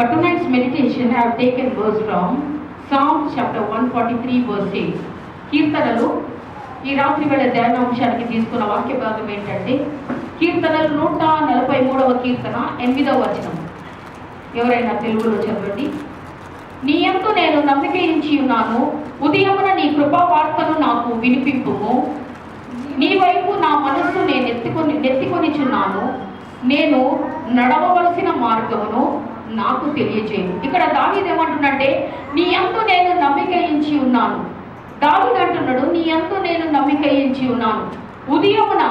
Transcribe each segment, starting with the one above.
For tonight's meditation, I have taken verse from Psalm chapter 143 verse 8. కీర్తనలు ఈ రాత్రి వేళ ధ్యానాంశానికి తీసుకున్న వాక్య భాగం ఏంటంటే కీర్తనలు 143వ కీర్తన 8వ వచనం. ఎవరైనా తెలుగులో చదవండి. నీ యందు నేను నమ్మిక ఉంచి ఉన్నాను, ఉదయమున నీ కృపా వార్తను నాకు వినిపింపుము. నీ వైపు నా మనస్సు నేను నెత్తికొనిచున్నాను, నేను నడవవలసిన మార్గమును నాకు తెలియజేయు. ఇక్కడ దావీదు ఏమంటున్నాడంటే నీ యందు నేను నమ్మిక ఉంచి ఉన్నాను. దావీదు అంటున్నాడు నీ యందు నేను నమ్మిక ఉంచి ఉన్నాను, ఉదయమున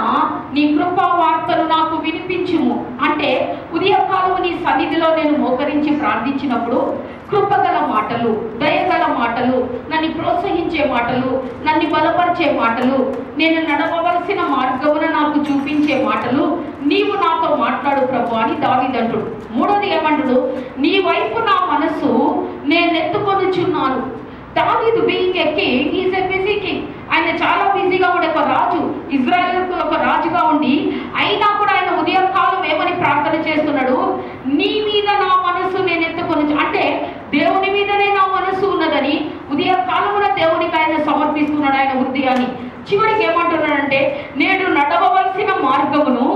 నీ కృపా వార్తలు నాకు వినిపించుము. అంటే ఉదయకాలము నీ సన్నిధిలో నేను మోకరించి ప్రార్థించినప్పుడు కృపగల మాటలు, దయగల మాటలు, నన్ను ప్రోత్సహించే మాటలు, నన్ను బలపరిచే మాటలు, నేను నడవవలసిన మార్గమున నాకు చూపించే మాటలు నీవు నాతో మాట్లాడు ప్రభు అని దావీదు అంటుడు. మూడోది ఏమంటుడు, నీ వైపు నా మనస్సు నేను ఎత్తుకొనుచున్నాను. దావీదు being a king, is a busy king. ఆయన చాలా బిజీగా ఉండే ఒక రాజు, ఇజ్రాయెల్కు ఒక రాజుగా ఉండి అయినా కూడా ఆయన ఉదయకాలం ఏమని ప్రార్థన చేస్తున్నాడు, నీ మీద నా మనస్సు నేను ఎత్తుకొని, అంటే దేవుని మీదనే నా మనస్సు ఉన్నదని ఉదయకాలమున దేవునికి ఆయన సమర్పిస్తున్నాడు ఆయన హృదయాన్ని. చివరికి ఏమంటున్నాడంటే నేను నడవవలసిన మార్గమును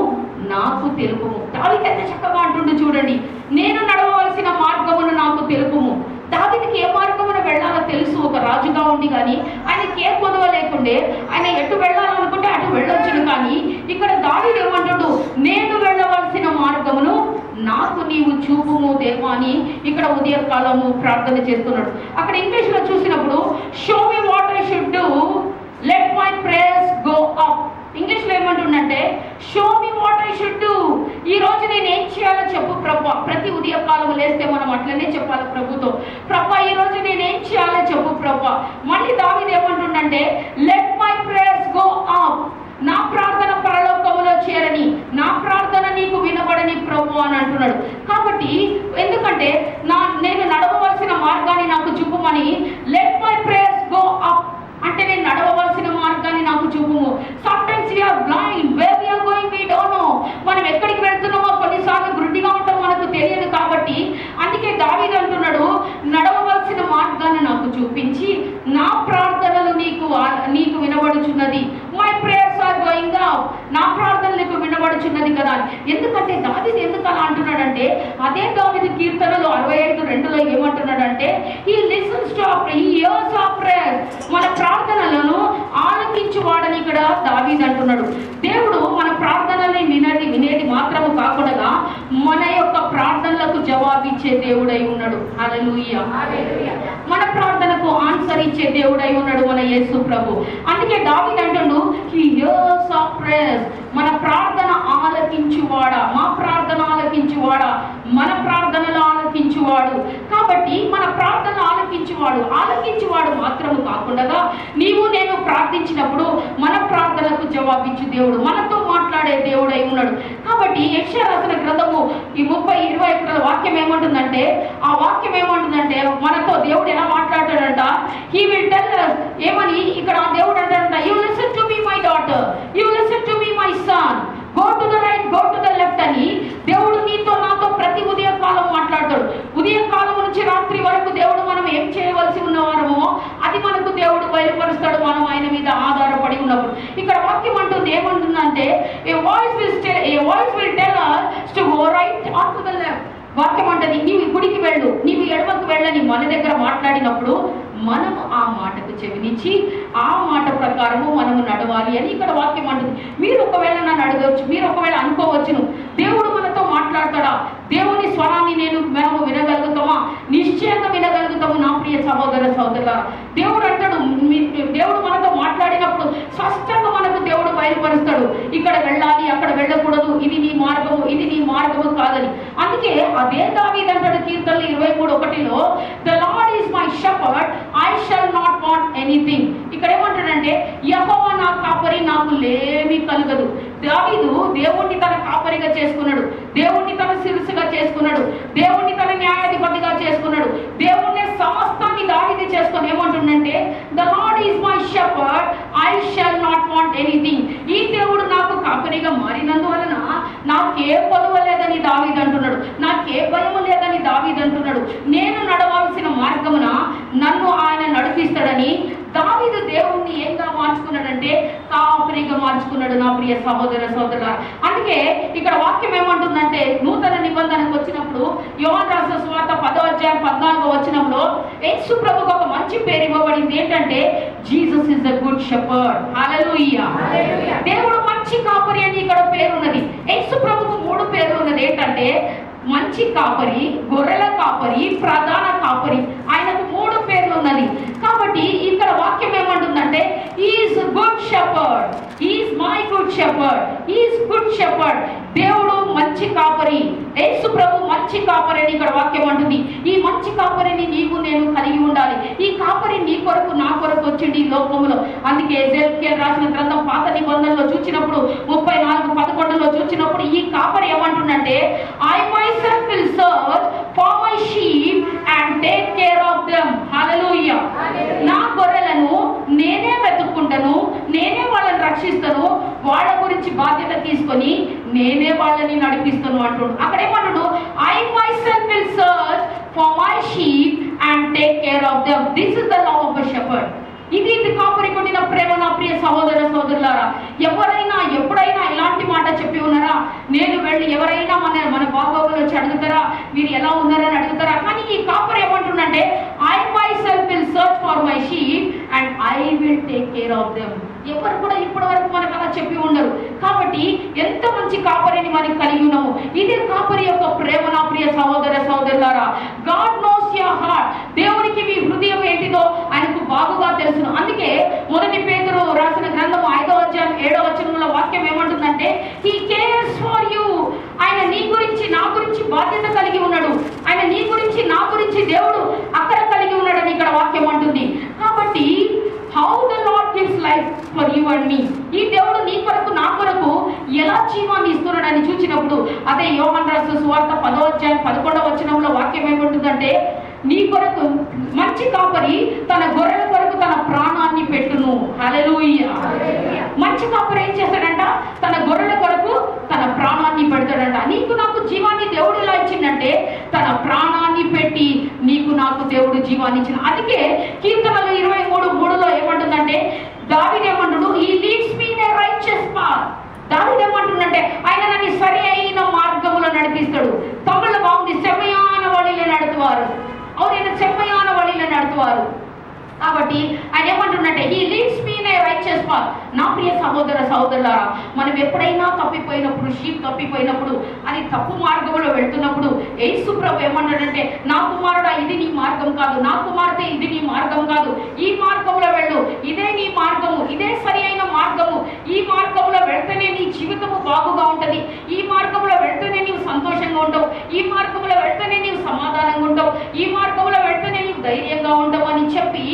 నాకు తెలుపుము. దావీదు ఎంత చక్కగా అంటుండు చూడండి, నేను నడవవలసిన మార్గమును నాకు తెలుపుము. దావీదుకి ఏ మార్గమున వెళ్ళాలో తెలుసు ఒక రాజుగా ఉండి, కానీ ఆయనకి ఏ కొదవ లేకుండే ఆయన ఎటు వెళ్ళాలనుకుంటే అటు వెళ్ళొచ్చును. కానీ ఇక్కడ దావీదు ఏమంటాడు, నేను వెళ్ళవలసిన మార్గమును నాకు నీవు చూపుము దేవా అని ఇక్కడ ఉదయకాలము ప్రార్థన చేస్తున్నాడు. అక్కడ ఇంగ్లీష్లో చూసినప్పుడు show me what I should do, let my prayers go up. ఇంగ్లీష్లో ఏమంటుండంటే show me what I should do. ఈ రోజు నేను ఏం చేయాలో చెప్పు ప్రభా. ప్రతి ఉదయకాలం లేస్తే మనం అట్లనే చెప్పాలి ప్రభుతో, ప్రభా ఈ రోజు నేను ఏం చేయాలో చెప్పు ప్రభా. మళ్ళీ దావీదు ఏమంటుండంటే let my prayers go up. నా ప్రార్థన పరలోకములో చేరని, నా ప్రార్థన నీకు వినబడని ప్రభు అని అంటున్నాడు. కాబట్టి ఎందుకంటే నేను నడవవలసిన మార్గాన్ని నాకు చూపమని, let my prayers go up అంటే నేను నడవవలసిన మార్గాన్ని నాకు చూపుము. Sometimes we are blind, where we are going we don't know. మనం ఎక్కడికి వెళ్తున్నామో కొన్నిసార్లు గుడ్డిగా ఉంటాం, మనకు తెలియదు. కాబట్టి అందుకే దావీదు అంటున్నాడు నడవవలసిన మార్గాన్ని నాకు చూపించి నా ప్రార్థనలు నీకు వినబడుచున్నది. My prayers are going up. నా ప్రార్థనలు నీకు వినబడుచున్నది కదా. ఎందుకంటే దావీదు ఎందుకు అలా అంటున్నాడంటే అదే దావీదు కీర్తనలు 65:2లో ఏమంటున్నాడంటే he listens to our, he here's our prayers. మన ప్రార్థనలను ఆలకించువాడని ఇక్కడ దావీదు అంటున్నాడు. దేవుడు మన ప్రార్థనల్ని వినేది మాత్రము కాకుండా మన యొక్క ప్రార్థనలకు జవాబిచ్చే దేవుడై ఉన్నాడు. హల్లెలూయా. మన ప్రార్థనకు ఆన్సర్ ఇచ్చే దేవుడై ఉన్నాడు మన యేసు ప్రభు. అందుకే దావీదు అంటున్నాడు హి హియర్స్ అవర్ ప్రేయర్స్. మన ప్రార్థన ఆలకించువాడా, మా ప్రార్థన ఆలకించువాడా, మన ప్రార్థనలు ఆలకించువాడు. కాబట్టి మన ప్రార్థన ఆలకించువాడు మాత్రము కాకుండా నీవు నేను ప్రార్థించినప్పుడు మన ప్రార్థనకు జవాబిచ్చు దేవుడు, మనతో మాట్లాడే దేవుడై ఉన్నాడు. కాబట్టి యెషయా రాసిన గ్రంథము ఈ 30:21 వాక్యం ఏమంటుందంటే, ఆ వాక్యం ఏమంటుందంటే మనతో దేవుడు ఎలా మాట్లాడతాడంట, హీ విల్ టెల్ us ఏమని ఇక్కడ దేవుడు అంటాడంట, you listen to me my daughter, you listen to me my son, go to the right, go to the left అని దేవుడు నీతో నాతో ప్రతి ఉదయకాలం మాట్లాడతాడు. ఉదయకాలం నుంచి రాత్రి వరకు దేవుడు మనం ఏం చేయవలసి ఉన్నవారమో అది మనకు దేవుడు బయలుపరుస్తాడు, మనం ఆయన మీద ఆధారపడి ఉన్నప్పుడు. ఇక్కడ వాక్యం అంటుంది ఏమంటుందంటే a voice will tell us to go right or to the left. వాక్యం అంటది నీవు గుడికి వెళ్ళు, నీవు ఎడమకు వెళ్ళని మన దగ్గర మాట్లాడినప్పుడు మనము ఆ మాటకు చెవినిచ్చి ఆ మాట ప్రకారము మనము నడవాలి అని ఇక్కడ వాక్యం అంటుంది. మీరు ఒకవేళ నన్ను అడగవచ్చు, మీరు ఒకవేళ అనుకోవచ్చును దేవుడు మనతో మాట్లాడతాడా, దేవుని స్వరాన్ని మనము వినగలుగుతామా? నిశ్చయంగా వినగలుగుతాము నా ప్రియ సహోదరులారా. దేవుడు అంటాడు, దేవుడు మనతో మాట్లాడినప్పుడు స్పష్టంగా మనకు దేవుడు బయలుపరుస్తాడు, ఇక్కడ వెళ్ళాలి, అక్కడ వెళ్ళకూడదు, ఇది నీ మార్గము, ఇది నీ మార్గము కాదని. అందుకే అదే దావీదు అంటాడు కీర్తనలు 23:1లో the Lord is my shepherd, I shall not want anything. ఇక్కడ ఏమంటాడంటే యెహోవా నా కాపరి, నాకు లేమి కలుగదు. దావీదు దేవుణ్ణి తన కాపరిగా చేసుకున్నాడు, దేవుణ్ణి తన శిరస్సుగా చేసుకున్నాడు, దేవుణ్ణి తన న్యాయాధిపతిగా చేసుకున్నాడు, దేవుణ్ణి సమస్తాన్ని దావీదు చేసుకొని ఏమంటుండంటే the Lord is my shepherd, I shall not want anything. ఈ దేవుడు నాకు కాపరిగా మారినందువలన నాకే కొలువ లేదని దావీదు అంటున్నాడు, నాకే భయం లేదని దావీదు అంటున్నాడు. ప్రియ సహోదర సహోదరుల. అందుకే ఇక్కడ వాక్యం ఏమంటుందంటే, నూతన నిబంధనకు వచ్చినప్పుడు యోహాను రాసిన సువార్త 10వ అధ్యాయం 14వ వచనంలో యేసు ప్రభువుకు ఒక మంచి పేరు ఇవ్వబడింది. ఏంటంటే Jesus is the good shepherd. హల్లెలూయా. దేవుడు మంచి కాపరి అని ఇక్కడ పేరు ఉన్నది. యేసు ప్రభువుకు 3 పేర్లు ఉన్నది. ఏంటంటే మంచి కాపరి, గొర్రెల కాపరి, ప్రధాన కాపరి. ఆయనకు 3 పేర్లు ఉన్నది. కాబట్టి ఇక్కడ వాక్యం ఏమంటుందంటే is good shepherd, is my good shepherd, is good shepherd. దేవుడు మంచి కాపరి, యేసు ప్రభు మంచి కాపరి అని ఇక్కడ వాక్యం అంటుంది. ఈ మంచి కాపరిని నీవు నేను కలిగి ఉండాలి. ఈ కాపరి నీ కొరకు నా కొరకు వచ్చింది ఈ లోకంలో. అందుకే ఎజెకియెల్ రాసిన గ్రంథం పాత నిబంధనలో చూసినప్పుడు 34:11లో చూసినప్పుడు ఈ కాపరి ఏమంటుందంటే I myself will search for my sheep and take care of them. హల్లెలూయా. నా గొర్రెలను నేనే వెతుక్కుంటాను, నేనే వాళ్ళని రక్షిస్తాను, వాళ్ళ గురించి బాధ్యత తీసుకొని నేనే వాళ్ళని నడిపిస్తాను అంటున్నాడు. అక్కడ ఏమంటాడు I myself will search for my sheep and take care of them. This is the love of a shepherd. ఇది కాపరి కొట్టిన ప్రేమ నా ప్రియ సహోదర సహోదరులారా. ఎవరైనా ఎప్పుడైనా ఇలాంటి మాట చెప్పి ఉన్నారా? నేను వెళ్ళి ఎవరైనా మన బాగోగులు వచ్చి అడుగుతారా, మీరు ఎలా ఉన్నారని అడుగుతారా? కానీ ఈ కాపరి ఏమంటుందంటే I myself will search for my sheep and I will take care of them. ఎవరు కూడా ఇప్పటి వరకు మనకు అలా చెప్పి ఉండరు. కాబట్టి ఎంత మంచి కాపరిని మనం కలిగి ఉన్నాము. ఇదే కాపరి యొక్క ప్రేమ నా ప్రియ సహోదర సహోదరులారా. God knows your heart. దేవునికి మీ హృదయం ఏంటిదో ఆయనకు బాగుగా తెలుసును. అందుకే 1 పేతురు రాసిన గ్రంథం 5వ అధ్యాయం 7వ వచనంలో వాక్యం ఏమంటుందంటే హీ కేర్స్ ఫర్ యూ. ఆయన నీ గురించి నా గురించి బాధ్యత కలిగి ఉన్నాడు. ఆయన నీ గురించి నా గురించి దేవుడు అక్కడ కలిగి ఉన్నాడని ఇక్కడ వాక్యం అంటుంది. కాబట్టి how the Lord gives life for you and me. ఈ దేవుడు నీ కొరకు నా కొరకు ఎలా జీవాన్ని ఇస్తున్నాడని చూసినప్పుడు అదే యోహాను రాసిన సువార్త 10వ అధ్యాయం 11వ వచనంలో వాక్యం ఏమంటుందంటే నీ కొరకు మంచి కాపరి తన గొర్రెల కొరకు తన ప్రాణాన్ని పెట్టును. హల్లెలూయా. మంచి కాపరి ఏం చేస్తాడంట? తన గొర్రెల కొరకు తన ప్రాణాన్ని పెడతాడంట. నీకు నాకు జీవాన్ని దేవుడు ఎలా ఇచ్చిందంటే తన ప్రాణాన్ని పెట్టి నీకు నాకు దేవుడు జీవాన్ని ఇచ్చిన. అందుకే కీర్తనలు 23:3లో ఏమంటుందంటే దావీదు ఏమంటుడు he leads me in a righteous path. దావీదు ఏమంటుందంటే ఆయన నన్ను సరి అయిన మార్గములో నడిపిస్తాడు. తమిళ బాగుంది, సెమ్మయాన వழிలో నడుపువారు. అవును, సెమ్మయాన వழிలో నడుపువారు. కాబట్టి ఆయన ఏమంటుందంటే he leads me in a righteous path. నా ప్రియ సహోదర సహోదరులారా, మనం ఎప్పుడైనా తప్పిపోయినప్పుడు, షీప్ తప్పిపోయినప్పుడు, అది తప్పు మార్గంలో వెళ్తున్నప్పుడు యేసు ప్రభు ఏమన్నాడంటే నా కుమారుడా ఇది నీ మార్గం కాదు, నా కుమార్తె ఇది నీ మార్గం కాదు, ఈ మార్గంలో వెళ్ళు, ఇదే నీ మార్గము, ఇదే సరి అయిన మార్గము. ఈ మార్గంలో వెళ్తేనే నీ జీవితము బాగుగా ఉంటుంది, ఈ మార్గంలో వెళ్తేనే నీవు సంతోషంగా ఉంటావు, ఈ మార్గంలో వెళ్తేనే నీవు సమాధానంగా ఉంటావు, ఈ మార్గంలో వెళ్తేనే నీవు ధైర్యంగా ఉంటావు అని చెప్పి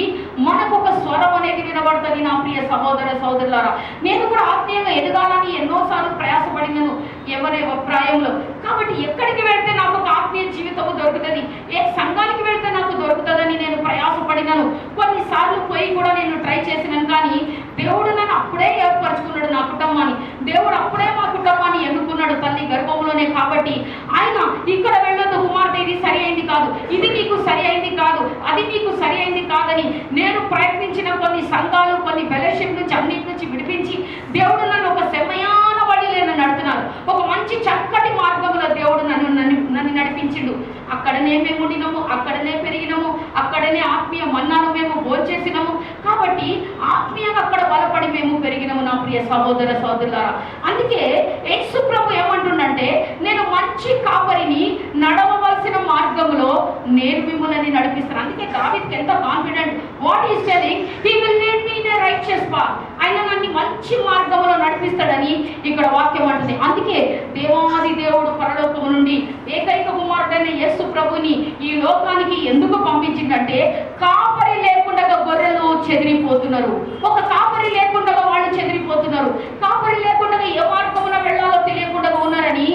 మనకు ఒక స్వరం అనేది వినబడుతుంది. నా ప్రియ సహోదర సహోదరులారా, నేను కూడా ఆత్మీయంగా ఎదగాలని ఎన్నోసార్లు ప్రయాసపడినాను ఎవరి అభిప్రాయంలో. కాబట్టి ఎక్కడికి వెళ్తే నాకు ఒక ఆత్మీయ జీవితము దొరుకుతుంది, ఏ సంఘానికి వెళ్తే నాకు దొరుకుతుందని నేను ప్రయాసపడినాను. కొన్నిసార్లు పోయి కూడా నేను ట్రై చేసినాను. కానీ దేవుడు నన్ను అప్పుడే ఏర్పరచుకున్నాడు నా కుటుంబాన్ని. దేవుడు అప్పుడే మా కుటుంబాన్ని ఎన్నుకున్నాడు తల్లి గర్భంలోనే. కాబట్టి ఆయన ఇక్కడ వెళ్ళొద్దు కుమార్తె, ఇది సరి అయింది కాదు, ఇది నీకు సరి అయింది కాదు, అది నీకు సరి అయింది కాదని నేను ప్రయత్నించిన కొన్ని సంఘాలు, కొన్ని ఫెలోషిప్ నుంచి అన్నిటి నుంచి విడిపించి దేవుడు నన్ను ఒక సెమ్మయాన వழிలో నడుపుతున్నారు. ఒక మంచి చక్కటి మార్గంలో దేవుడు నన్ను నడిపించిండు. అక్కడనే మేము ఉండినాము, అక్కడనే పెరిగినాము, అక్కడనే ఆత్మీయ మన్నాను మేము భోంచేసినాము. కాబట్టి ఆత్మీయంగా అక్కడ బలపడి మేము పెరిగినాము నా ప్రియ సహోదర సహోదరులారా. అందుకే యేసు ప్రభు ఏమంటుండంటే నేను మంచి కాపరిని, నడవవలసిన మార్గంలో నేను మిమ్మల్ని నడిపిస్తాను. అందుకే దావీదుకి ఎంత confident, what is telling he will lead me in a righteous path. ఆయన నన్ను మంచి మార్గంలో నడిపిస్తాడని ఇక్కడ వాక్యం అంటుంది. అందుకే దేవాది దేవుడు పరలోకము నుండి ఏకైక కుమారుడైన యేసు ప్రభుని ఈ లోకానికి ఎందుకు పంపించిందంటే కాపరి లేకుండా గొర్రెలు చెదిరిపోతున్నారు. ఒక కాపరి లేకుండా వాళ్ళు చెదిరిపోతున్నారు. కాపరి లేకుండా ఏ మార్గమున వెళ్ళాలో తెలియకుండా ఉన్నారని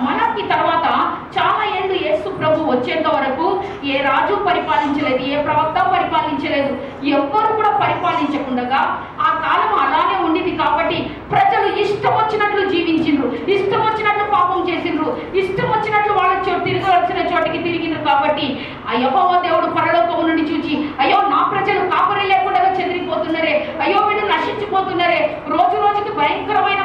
మనకి తర్వాత చాలా ఏళ్ళు యేసు ప్రభు వచ్చేంత వరకు ఏ రాజు పరిపాలించలేదు, ఏ ప్రవక్త పరిపాలించలేదు, ఎవ్వరు కూడా పరిపాలించకుండా ఆ కాలం అలానే ఉండింది. కాబట్టి ప్రజలు ఇష్టం వచ్చినట్లు జీవించిండ్రు, ఇష్టం వచ్చినట్లు పాపం చేసిండ్రు, ఇష్టం వచ్చినట్లు వాళ్ళు తిరగవలసిన చోటికి తిరిగిండ్రు. కాబట్టి ఆ యెహోవా దేవుడు పరలోకము నుండి చూచి అయ్యో నా ప్రజలు కాపరి లేకుండా చెదిరిపోతున్నారే, అయ్యో వీళ్ళు నశించిపోతున్నారే, రోజు రోజుకి భయంకరమైన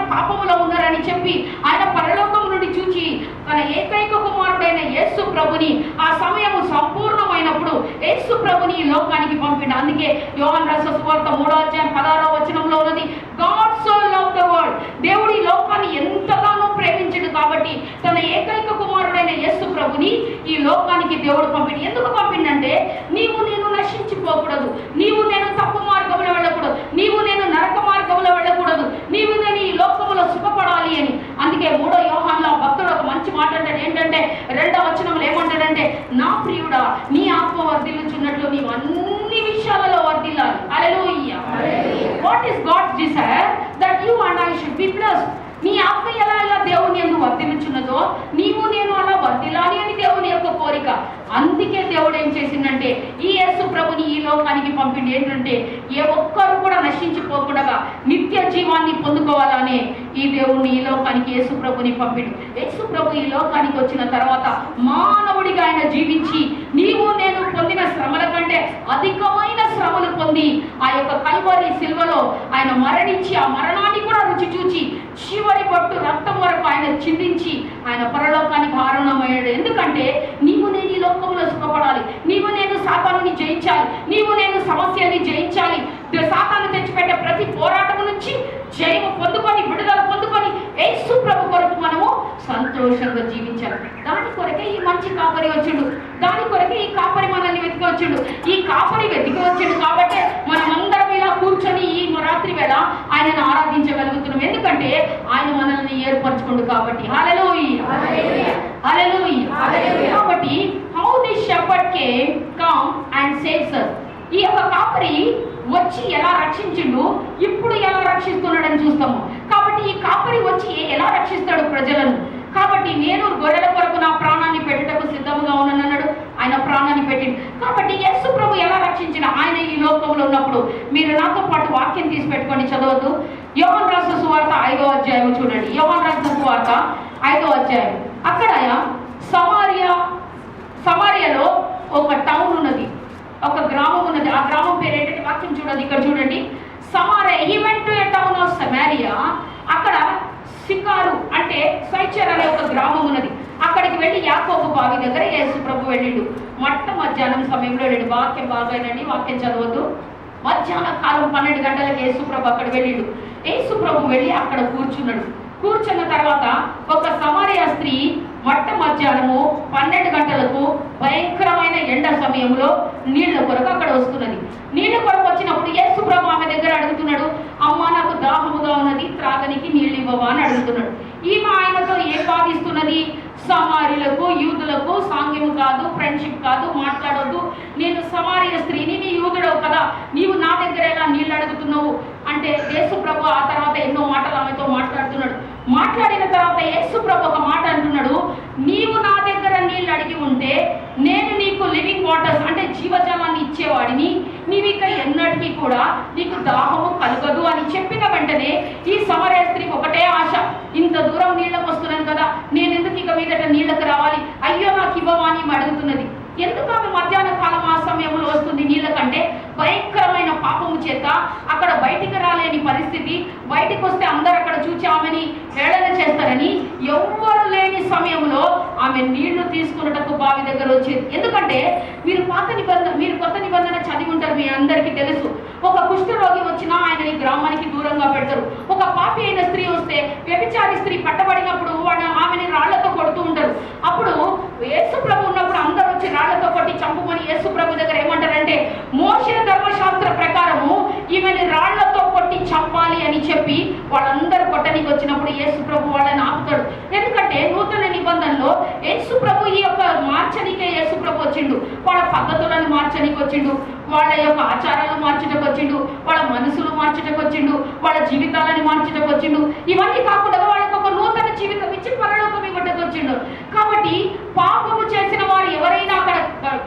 ఏకైక కుమారుడైన యేసు ప్రభుని ఆ సమయము సంపూర్ణమైనప్పుడు యేసు ప్రభుని ఈ లోకానికి పంపిండు. అందుకే యోహాను రాసిన సువార్త 3:16 ఉన్నది, God so loved the world, దేవుడు ఈ లోకాన్ని ఎంతగానో ప్రేమించడు కాబట్టి తన ఏకైక కుమారుడైన యేసు ప్రభుని ఈ లోకానికి దేవుడు పంపిండు. ఎందుకు పంపిండంటే నీవు నేను నశించిపోకూడదు, నీవు నేను తప్పు మార్గంలో వెళ్ళకూడదు, నీవు నేను నరక మార్గంలో వెళ్ళకూడదు, నీవు నేను ఈ లోకంలో సుఖపడాలి అని. అందుకే 3 యోహానులో భక్తుడు ఒక మంచి మాట అంటాడు. ఏంటంటే 2వ వచనంలో ఏమంటాడంటే, నా ప్రియుడా నీ ఆత్మ వర్ధిల్లుచున్నట్లు నీవు అన్ని విషయాలలో వర్ధిల్లాలి. హల్లెలూయా. What is God's desire? That you and I should be blessed. నీ ఆత్మ ఎలా దేవుని యందు వర్ధిల్లుచున్నదో నీవు నేను అలా వర్ధిల్లాలి అని దేవుని యొక్క కోరిక. అందుకే దేవుడు ఏం చేసిందంటే ఈ యేసు ప్రభుని ఈ లోకానికి పంపిండి. ఏంటంటే ఏ ఒక్కరు కూడా నశించిపోకుండా నిత్య జీవాన్ని పొందుకోవాలనే ఈ దేవుణ్ణి ఈ లోకానికి యేసు ప్రభుని పంపిండు. యేసు ప్రభు ఈ లోకానికి వచ్చిన తర్వాత మానవుడిగా ఆయన జీవించి నీవు నేను పొందిన శ్రమల కంటే అధికమైన శ్రమలు పొంది ఆ యొక్క కల్వరి సిల్వలో ఆయన మరణించి ఆ మరణాన్ని కూడా రుచి చూచి చివరి పట్టు రక్తం వరకు ఆయన చిందించి ఆయన పరలోకానికి ఆరోహణమయ్యాడు. ఎందుకంటే నీవు నేను ఈ లోకంలో సుఖపడాలి, నీవు నేను సాతానుని జయించాలి, నీవు నేను సమస్యని జయించాలి, సాతాను తెచ్చిపెట్టే ప్రతి పోరాటం నుంచి జయము పొందుకొని విడుదల పొందుకొని యేసు ప్రభు కొరకు మనము సంతోషంగా జీవించాలి. దాని కొరకే ఈ మంచి కాపరి వచ్చిండు, దాని కొరకే ఈ కాపరి మనల్ని వెతికి వచ్చిండు. ఈ కాపరి వెతికి వచ్చిండు కాబట్టి మనమందరం ఇలా కూర్చొని ఈ రాత్రి వేళ ఆయనను ఆరాధించగలుగుతున్నాం. ఎందుకంటే ఆయన మనల్ని ఏర్పరచుకుండు కాబట్టి. హల్లెలూయా, హల్లెలూయా. కాబట్టి how this shepherd came come and saves us. ఈ యొక్క కాపరి వచ్చి ఎలా రక్షించిండు, ఇప్పుడు ఎలా రక్షిస్తున్నాడని చూస్తాము. కాబట్టి ఈ కాపరి వచ్చి ఎలా రక్షిస్తాడు ప్రజలను. కాబట్టి నేను గొర్రెల కొరకు నా ప్రాణాన్ని పెట్టుటకు సిద్ధంగా ఉన్నానన్నాడు, ఆయన ప్రాణాన్ని పెట్టిండు. కాబట్టి యేసు ప్రభు ఎలా రక్షించిన ఆయన ఈ లోకంలో ఉన్నప్పుడు మీరు నాతో పాటు వాక్యం తీసి పెట్టుకొని చదవద్దు. యోహాను రాసిన సువార్త 5వ అధ్యాయం చూడండి. యోహాను రాసిన సువార్త 5వ అధ్యాయం. అక్కడ సమారియాలో ఒక టౌన్ ఉన్నది, ఒక గ్రామం ఉన్నది. ఆ గ్రామం పేరు ఏంటంటే వాక్యం చూడండి, ఇక్కడ చూడండి. Samaria, he went to a town of Samaria. అక్కడ సికారు అంటే సైచర్ అనే ఒక గ్రామం ఉన్నది. అక్కడికి వెళ్ళి యాకోబు బావి దగ్గర యేసు ప్రభు వెళ్ళిండు. మధ్యాహ్నం సమయంలో వెళ్ళిండు. వాక్యం బాగానండి, వాక్యం చదవద్దు. మధ్యాహ్నం కాలం 12 గంటలకు యేసు ప్రభు అక్కడ వెళ్ళిండు. యేసు ప్రభు వెళ్ళి అక్కడ కూర్చున్నాడు. కూర్చున్న తర్వాత ఒక సమారియా స్త్రీ మధ్యాహ్నము 12 గంటలకు భయంకరమైన ఎండ సమయంలో నీళ్ల కొరకు అక్కడ వస్తున్నది. నీళ్ల కొరకు వచ్చినప్పుడు యేసు ప్రభు ఆమె దగ్గర అడుగుతున్నాడు, అమ్మ నాకు దాహముగా ఉన్నది, త్రాగనికి నీళ్ళు ఇవ్వవా అని అడుగుతున్నాడు. ఈమె ఆయనతో ఏం భావిస్తున్నది? సమారీలకు యూదులకు సాంగ్యము కాదు, ఫ్రెండ్షిప్ కాదు, మాట్లాడొద్దు, నేను సమారియ స్త్రీని, నీ యూదుడవు కదా, నీవు నా దగ్గర ఎలా నీళ్ళు అడుగుతున్నావు అంటే యేసు ప్రభు ఆ తర్వాత ఎన్నో మాటలు ఆమెతో మాట్లాడుతున్నాడు. మాట్లాడిన తర్వాత యేసు ప్రభు ఒక మాట అంటున్నాడు, నీవు నా దగ్గర నీళ్ళు అడిగి ఉంటే నేను నీకు లివింగ్ వాటర్స్ అంటే జీవజలాన్ని ఇచ్చేవాడిని, నీవిక ఎన్నటికీ కూడా నీకు దాహము కలగదు అని చెప్పిన వెంటనే ఈ సమారియా స్త్రీకి ఒకటే ఆశ, ఇంత దూరం నీళ్ళకు వస్తున్నాను కదా, నేను ఎందుకు ఇక మీదట నీళ్ళకు రావాలి, అయ్యో నాకు ఇవ్వవా అని అడుగుతున్నది. ఎందుకు ఆమె మధ్యాహ్న కాలం ఆ సమయంలో వస్తుంది నీళ్ళ కంటే? భయంకరమైన పాపము చేత అక్కడ బయటికి రాలేని పరిస్థితి, బయటికి వస్తే అందరు అక్కడ చూచి ఆమెని హేళన చేస్తారని ఎవ్వరు లేని సమయంలో ఆమె నీళ్లు తీసుకున్నటకు బావి దగ్గర వచ్చేది. ఎందుకంటే మీరు కొత్త నిబంధన చదివి ఉంటారు, మీ అందరికీ తెలుసు. ఒక కుష్ఠరోగి వచ్చినా ఆయనని గ్రామానికి దూరంగా పెడతారు. ఒక పాపి అయిన స్త్రీ వస్తే, వ్యభిచారి స్త్రీ పట్టబడినప్పుడు ఆమెని రాళ్లతో కొడుతూ ఉంటారు. అప్పుడు యేసు ప్రభు ఉన్నప్పుడు అందరూ వచ్చి రాళ్లతో కొట్టి చంపుకొని యేసు ప్రభు దగ్గర ఏమంటారంటే, మోషే ధర్మశాస్త్ర ప్రకారము ఈమెని రాళ్లతో కొట్టి చంపాలి అని చెప్పి వాళ్ళందరూ కొట్టనికి వచ్చినప్పుడు యేసు ప్రభు వాళ్ళని ఆపుతాడు. ఎందుకంటే నూతన నిబంధనలో యేసు ప్రభు ఈ యొక్క మార్చనికే యేసు ప్రభు వచ్చిండు. వాళ్ళ పద్ధతులను మార్చనికి వచ్చిండు, వాళ్ళ యొక్క ఆచారాలు మార్చటకు వచ్చిండు, వాళ్ళ మనసులు మార్చటకు వచ్చిండు, వాళ్ళ జీవితాలను మార్చటకు వచ్చిండు. ఇవన్నీ కాకుండా వాళ్ళకి ఒక నూతన జీవితం ఇచ్చి పరలోకం ఇవ్వటకు వచ్చిండు. కాబట్టి పాపము చేసిన వారు ఎవరైనా అక్కడ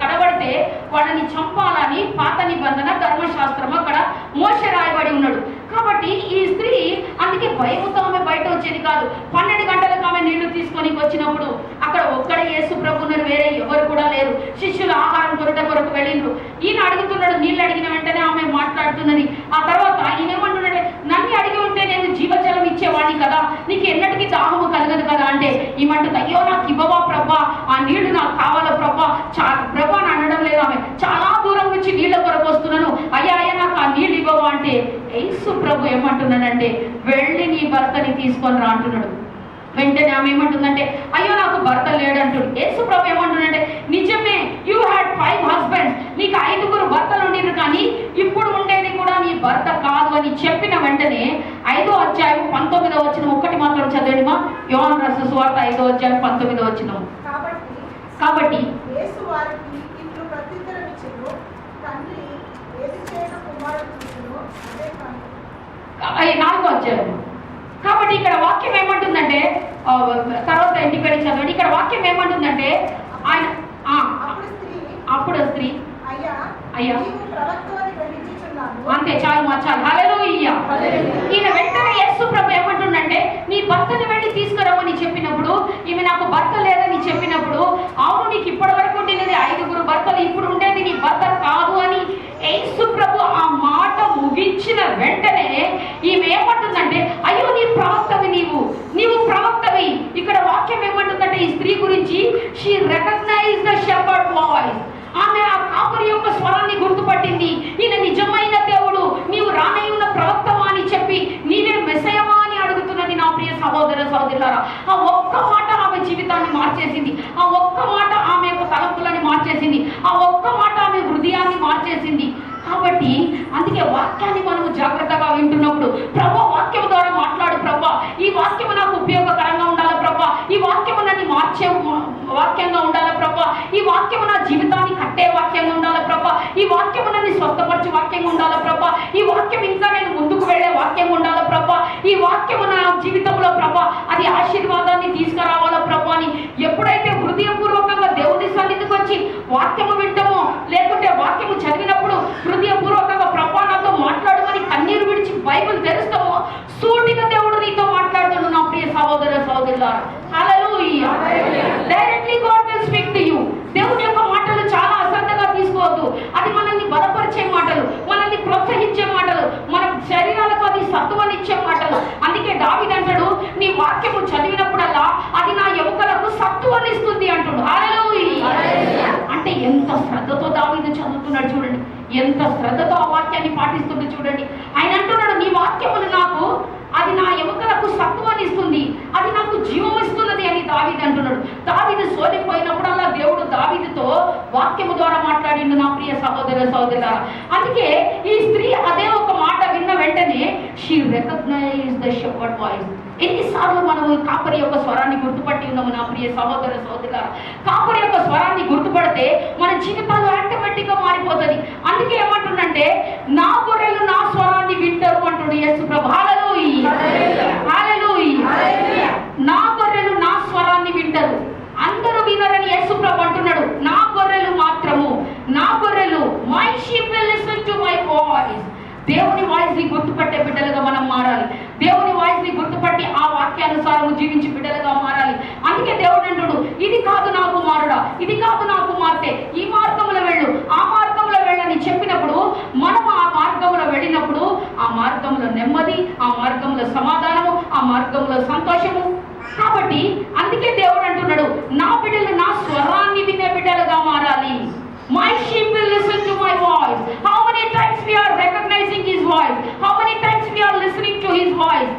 కనబడితే వాళ్ళని చంపాలని పాత నిబంధన ధర్మశాస్త్రం అక్కడ మోషే రాయబడి ఉన్నాడు. కాబట్టి ఈ స్త్రీ అందుకే భయముతో ఆమె బయట వచ్చేది కాదు. 12 గంటలకు ఆమె నీళ్లు తీసుకొని వచ్చినప్పుడు అక్కడ ఒక్కడే యేసు ప్రభున్నారు, వేరే ఎవరు కూడా లేరు. శిష్యులు ఆహారం కొరకు వెళ్ళిండ్రు. ఈయన అడుగుతున్నాడు, నీళ్ళు అడిగిన వెంటనే ఆమె మాట్లాడుతున్నది. ఆ తర్వాత ఈయన ఏమంటున్నాడు, నన్ను అడిగి ఉంటే నేను జీవజలం జీవం ఇచ్చేవాడిని కదా, నీకు ఎన్నటికీ దాహము కలగదు కదా అంటే ఈమంటుంది, అయ్యో నాకు ఇవ్వవా ప్రభా, ఆ నీళ్లు నాకు కావాలా ప్రభా, ప్రభా అని అనడం లేదు ఆమె. చాలా దూరం నుంచి నీళ్ళ కొరకు వస్తున్నాను, అయ్యా అయ్యా నాకు ఆ నీళ్ళు ఇవ్వవా అంటే యేసు ప్రభు ఏమంటున్నాడంటే వెళ్ళి నీ భర్తని తీసుకొని రా అంటున్నాడు. వెంటనే ఆమె ఏమంటుందంటే అయ్యో నాకు భర్త లేడంటుడు. యేసు ప్రభు ఏమంటున్నాడంటే నిజమే, యూ హ్యాడ్ 5 husbands, నీకు 5 భర్తలు ఉండేది, కానీ ఇప్పుడు ఉండేది కూడా నీ భర్త కాదు అని చెప్పిన వెంటనే 5వ అధ్యాయం 19వ వచనం ఒక్కటి మాత్రం చదవండి మా. యోహాను రాసిన సువార్త 5వ అధ్యాయం 19వ వచనం. కాబట్టి యేసు వారికి ఇట్లు ప్రత్యుత్తరమిచ్చెను, తండ్రి ఏది చేయను కుమారుడు చూచెను, అదే కాదు. 4వ అధ్యాయం. కాబట్టి ఇక్కడ వాక్యం ఏమంటుందంటే, తర్వాత ఇంటికి వెళ్ళి చదవండి. ఇక్కడ వాక్యం ఏమంటుందంటే ఆయన అప్పుడు స్త్రీ అయ్యా అంతే చాలు మా చాలు, హల్లెలూయా. ఈయన వెంటనే యేసు ప్రభు ఏమంటుండంటే నీ భర్తని వెళ్ళి తీసుకురమ్మని చెప్పినప్పుడు, ఈమె నాకు భర్త లేదని చెప్పినప్పుడు, అవును నీకు ఇప్పటి వరకు ఉండేది 5 భర్తలు, ఇప్పుడు ఉండేది నీ భర్త కాదు అని యేసు ప్రభు ఆ మాట ముగించిన వెంటనే ఈమె ఏమంటుందంటే అయ్యో నీ ప్రవక్తవి, నీవు ప్రవక్తవి. ఇక్కడ వాక్యం ఏమంటుందంటే ఈ స్త్రీ గురించి, she recognize the shepherd voice. ఆమె ఆ కాపరి యొక్క స్వరాన్ని గుర్తుపట్టింది. ఈయన నిజమైన దేవుడు, నీవు రానయ్యున్న ప్రవక్తవా అని చెప్పి నీవే మెస్సయమా అని అడుగుతున్నది నా ప్రియ సహోదర సహోదరులారా. ఆ ఒక్క మాట ఆమె జీవితాన్ని మార్చేసింది, ఆ ఒక్క మాట ఆమె యొక్క తలంపులని మార్చేసింది, ఆ ఒక్క మాట ఆమె హృదయాన్ని మార్చేసింది. కాబట్టి అందుకే వాక్యాన్ని మనము జాగ్రత్తగా వింటున్నప్పుడు ప్రభా వాక్యం ద్వారా మాట్లాడు ప్రభా, ఈ వాక్యము నాకు ఉపయోగకరంగా ఉండాలి ప్రభా, ఈ వాక్యము నన్ను మార్చే వాక్యంగా ఉండాలి ప్రభా, ఈ వాక్యము నా జీవితాన్ని కట్టే వాక్యంగా ఉండాలి ప్రభా, ఈ వాక్యము నన్ను స్వస్థపరిచే వాక్యంగా ఉండాలి ప్రభా, ఈ వాక్యం ఇంకా నేను ముందుకు వెళ్ళే వాక్యంగా ఉండాలి ప్రభా, ఈ వాక్యము నా జీవితంలో ప్రభా అది ఆశీర్వాదాన్ని తీసుకురావాలా ప్రభా అని ఎప్పుడైతే హృదయపూర్వకంగా దేవుని సన్నిధికి వచ్చి వాక్యము వింటామో, లేకుంటే వాక్యము చదివినప్పుడు హృదయపూర్వకంగా ప్రభా నాతో మాట్లాడమని కన్నీరు విడిచి బైబిల్ తెరుస్తామో, సూటిగా దేవుడు నీతో మాట్లాడుతాడు నా ప్రియ సహోదర సహోదరులారా. హల్లెలూయా. Directly God will speak to you. దేవుని యొక్క మాటలు చాలా అశ్రద్ధగా తీసుకోవద్దు. అది మనల్ని బలపరిచే మాటలు, మనల్ని ప్రోత్సహించే మాటలు, మన శరీరాలకు అది సత్తువనిచ్చే మాటలు. అందుకే దావీదు అంటాడు, నీ వాక్యము చదివినప్పుడల్లా అది నా ఎముకలకు సత్తువనిస్తుంది అంటాడు. హల్లెలూయా. అంటే ఎంత శ్రద్ధతో దావీదు చదువుతున్నాడు చూడండి, ఎంత శ్రద్ధతో ఆ వాక్యాన్ని పాటిస్తుందో చూడండి. ఆయన అంటున్నాడు నీ వాక్యములు నాకు, అది నా ఎముకలకు సత్తువనిస్తుంది, అది నాకు జీవం ఇస్తున్నది అని దావీదు అంటున్నాడు. దావీదు సోలిపోయినప్పుడల్లా దేవుడు దావీదుతో వాక్యము ద్వారా మాట్లాడిండు నా ప్రియ సహోదర సహోదరులారా. అందుకే ఈ స్త్రీ అదే ఒక మాట విన్న వెంటనే she recognize the shepherd voice. ఎన్నిసార్లు మనము కాపరి యొక్క స్వరాన్ని గుర్తుపట్టి ఉన్నాము నా ప్రియ సహోదర సహోదరులారా. కాపరి యొక్క స్వరాన్ని గుర్తుపడితే మన జీవితాలు ఆటోమేటిక్గా మారిపోతుంది. అందుకే ఏమంటుండంటే నా గొర్రెలు నా స్వరాన్ని వింటారు అంటుండు యేసు ప్రభు. హల్లెలూయా, హల్లెలూయా. నా గొర్రెలు నా స్వరాన్ని వింటారు, అందరూ వినరని యేసు ప్రభు అంటున్నాడు. నా గొర్రెలు మాత్రము, నా గొర్రెలు, my sheep will listen to my voice. దేవుని వాయిస్ ని గుర్తుపట్టే బిడ్డలుగా మనం మారాలి. దేవుని వాయిస్ ని గుర్తుపట్టి ఆ వాక్యానుసారము జీవించి బిడ్డలుగా మారాలి. అందుకే దేవుడు అంటుడు, ఇది కాదు నా కుమారుడా, ఇది కాదు నా కుమార్తె, ఈ మార్గంలో వెళ్ళు, ఆ మార్గంలో వెళ్ళని చెప్పినప్పుడు మనం ఆ మార్గంలో వెళ్ళినప్పుడు ఆ మార్గంలో నెమ్మది, ఆ మార్గంలో సమాధానము, ఆ మార్గంలో సంతోషము. కాబట్టి అందుకే దేవుడు అంటున్నాడు నా బిడ్డలు నా స్వరాన్ని వినే బిడ్డలుగా మారాలి. My sheep will listen to my voice. How many times we are recognizing his voice? How many times we are listening to his voice?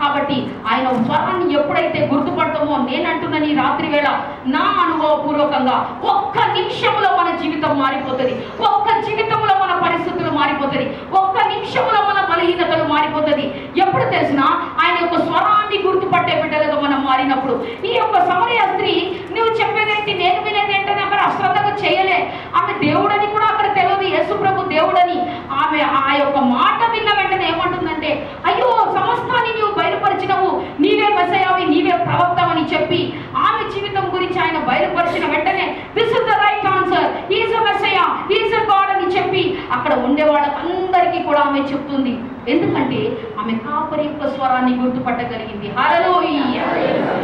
కాబట్టి ఆయన స్వరాన్ని ఎప్పుడైతే గుర్తుపడతామో, నేనంటున్న ఈ రాత్రి వేళ నా అనుభవపూర్వకంగా ఒక్క నిమిషంలో మన జీవితం మారిపోతుంది, ఒక్క జీవితంలో మన పరిస్థితులు మారిపోతుంది, ఒక్క నిమిషంలో మన బలహీనతలు మారిపోతుంది. ఎప్పుడు తెలిసినా ఆయన యొక్క స్వరాన్ని గుర్తుపట్టే బిడ్డలుగా మనం మారినప్పుడు. ఈ యొక్క సమరయ స్త్రీ నువ్వు చెప్పేదేంటి నేను వినేదేంటి అని అక్కడ అశ్రద్ధగా చేయలే. ఆమె దేవుడని కూడా అక్కడ తెలియదు, యేసు ప్రభు దేవుడని. ఆమె ఆ యొక్క మాట విన్న వెంటనే ఏమంటుందంటే అయ్యో సమస్తాన్ని నీవు బయలుపరిచినవు, నీవే మెస్సయావి, నీవే ప్రవక్తవని చెప్పి ఆమె జీవితం గురించి ఆయన బయలుపరిచిన వెంటనే this is the right answer, he is a Messiah, he is a God అని చెప్పి అక్కడ ఉండే వాళ్ళందరికీ కూడా ఆమె చెప్తుంది. ఎందుకంటే ఆమె కాపరి యొక్క స్వరాన్ని గుర్తుపట్టగలిగింది. హల్లెలూయా,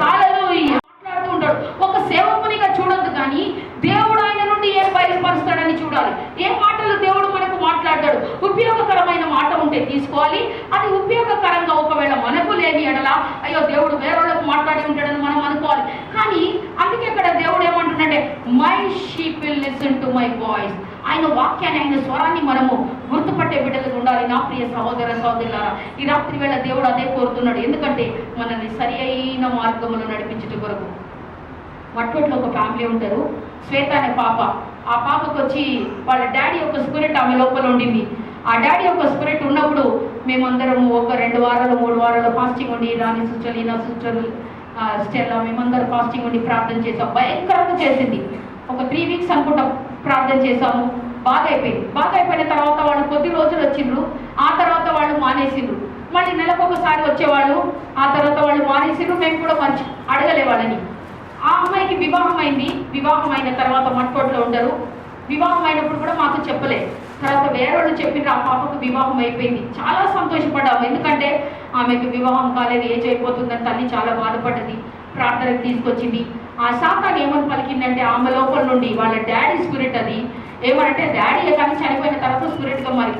హల్లెలూయా. మాట్లాడుతూ ఉంటాడు, ఒక సేవకునిగా చూడొద్దు కానీ దేవుడు ఆయన నుండి ఏం బయలుపరుస్తాడని చూడాలి. ఏ మాటలు దేవుడు మనకు మాట్లాడతాడు, ఉపయోగకరమైన మాట ఉంటే ఉంటే తీసుకోవాలి. అది ఉపయోగకరంగా ఒకవేళ మనకు లేని ఎడల అయ్యో దేవుడు వేరేళ్ళకు మాట్లాడి ఉంటాడని మనం అనుకోవాలి. కానీ అందుకే ఇక్కడ దేవుడు ఏమంటున్నాడంటే my sheep will listen to my voice. ఆయన వాక్యాన్ని, ఆయన స్వరాన్ని మనము గుర్తుపట్టే బిడ్డలుగా ఉండాలి. నా ప్రియ సహోదర సహోదరులారా, ఈ రాత్రి వేళ దేవుడు అదే కోరుతున్నాడు. ఎందుకంటే మనల్ని సరి అయిన మార్గంలో నడిపించడం కొరకు. మట్టోట్లో ఒక ఫ్యామిలీ ఉంటారు, శ్వేత అనే పాప. ఆ పాపకు వచ్చి వాళ్ళ డాడీ యొక్క స్పిరిట్ ఆమె లోపల ఉండింది. ఆ డాడీ యొక్క స్పిరిట్ ఉన్నప్పుడు మేమందరము ఒక 2 వారాలు 3 వారాలు ఫాస్టింగ్ ఉండి, రాణి సిస్టర్, ఈనా సిస్టర్, స్టెల్లా, మేమందరం ఫాస్టింగ్ ఉండి ప్రార్థన చేసాం. భయంకరంగా చేసింది. ఒక 3 వీక్స్ అనుకుంటా ప్రార్థన చేసాము. బాగా అయిపోయిన తర్వాత వాళ్ళు కొద్ది రోజులు వచ్చిండ్రు. ఆ తర్వాత వాళ్ళు మానేసిండ్రు. మళ్ళీ నెలకొకసారి వచ్చేవాళ్ళు. ఆ తర్వాత వాళ్ళు మానేసిండ్రు. మేము కూడా మంచి అడగలే వాళ్ళని. ఆ అమ్మాయికి వివాహం అయింది. వివాహం అయిన తర్వాత మట్కోట్లో ఉండరు. వివాహం అయినప్పుడు కూడా మాకు చెప్పలే. తర్వాత వేరే వాళ్ళు చెప్పిండ్రు ఆ పాపకు వివాహం అయిపోయింది. చాలా సంతోషపడ్డాము. ఎందుకంటే ఆమెకు వివాహం కాలేదు, ఏజ్ అయిపోతుందని తల్లి చాలా బాధపడ్డది. ప్రార్థనకు తీసుకొచ్చింది. ఆ సాతాను ఏమని పలికిందంటే ఆమె లోపల నుండి వాళ్ళ డాడీ స్పిరిట్ అది ఏమనంటే, డాడీ కానీ చనిపోయిన తర్వాత స్పిరిట్గా మరి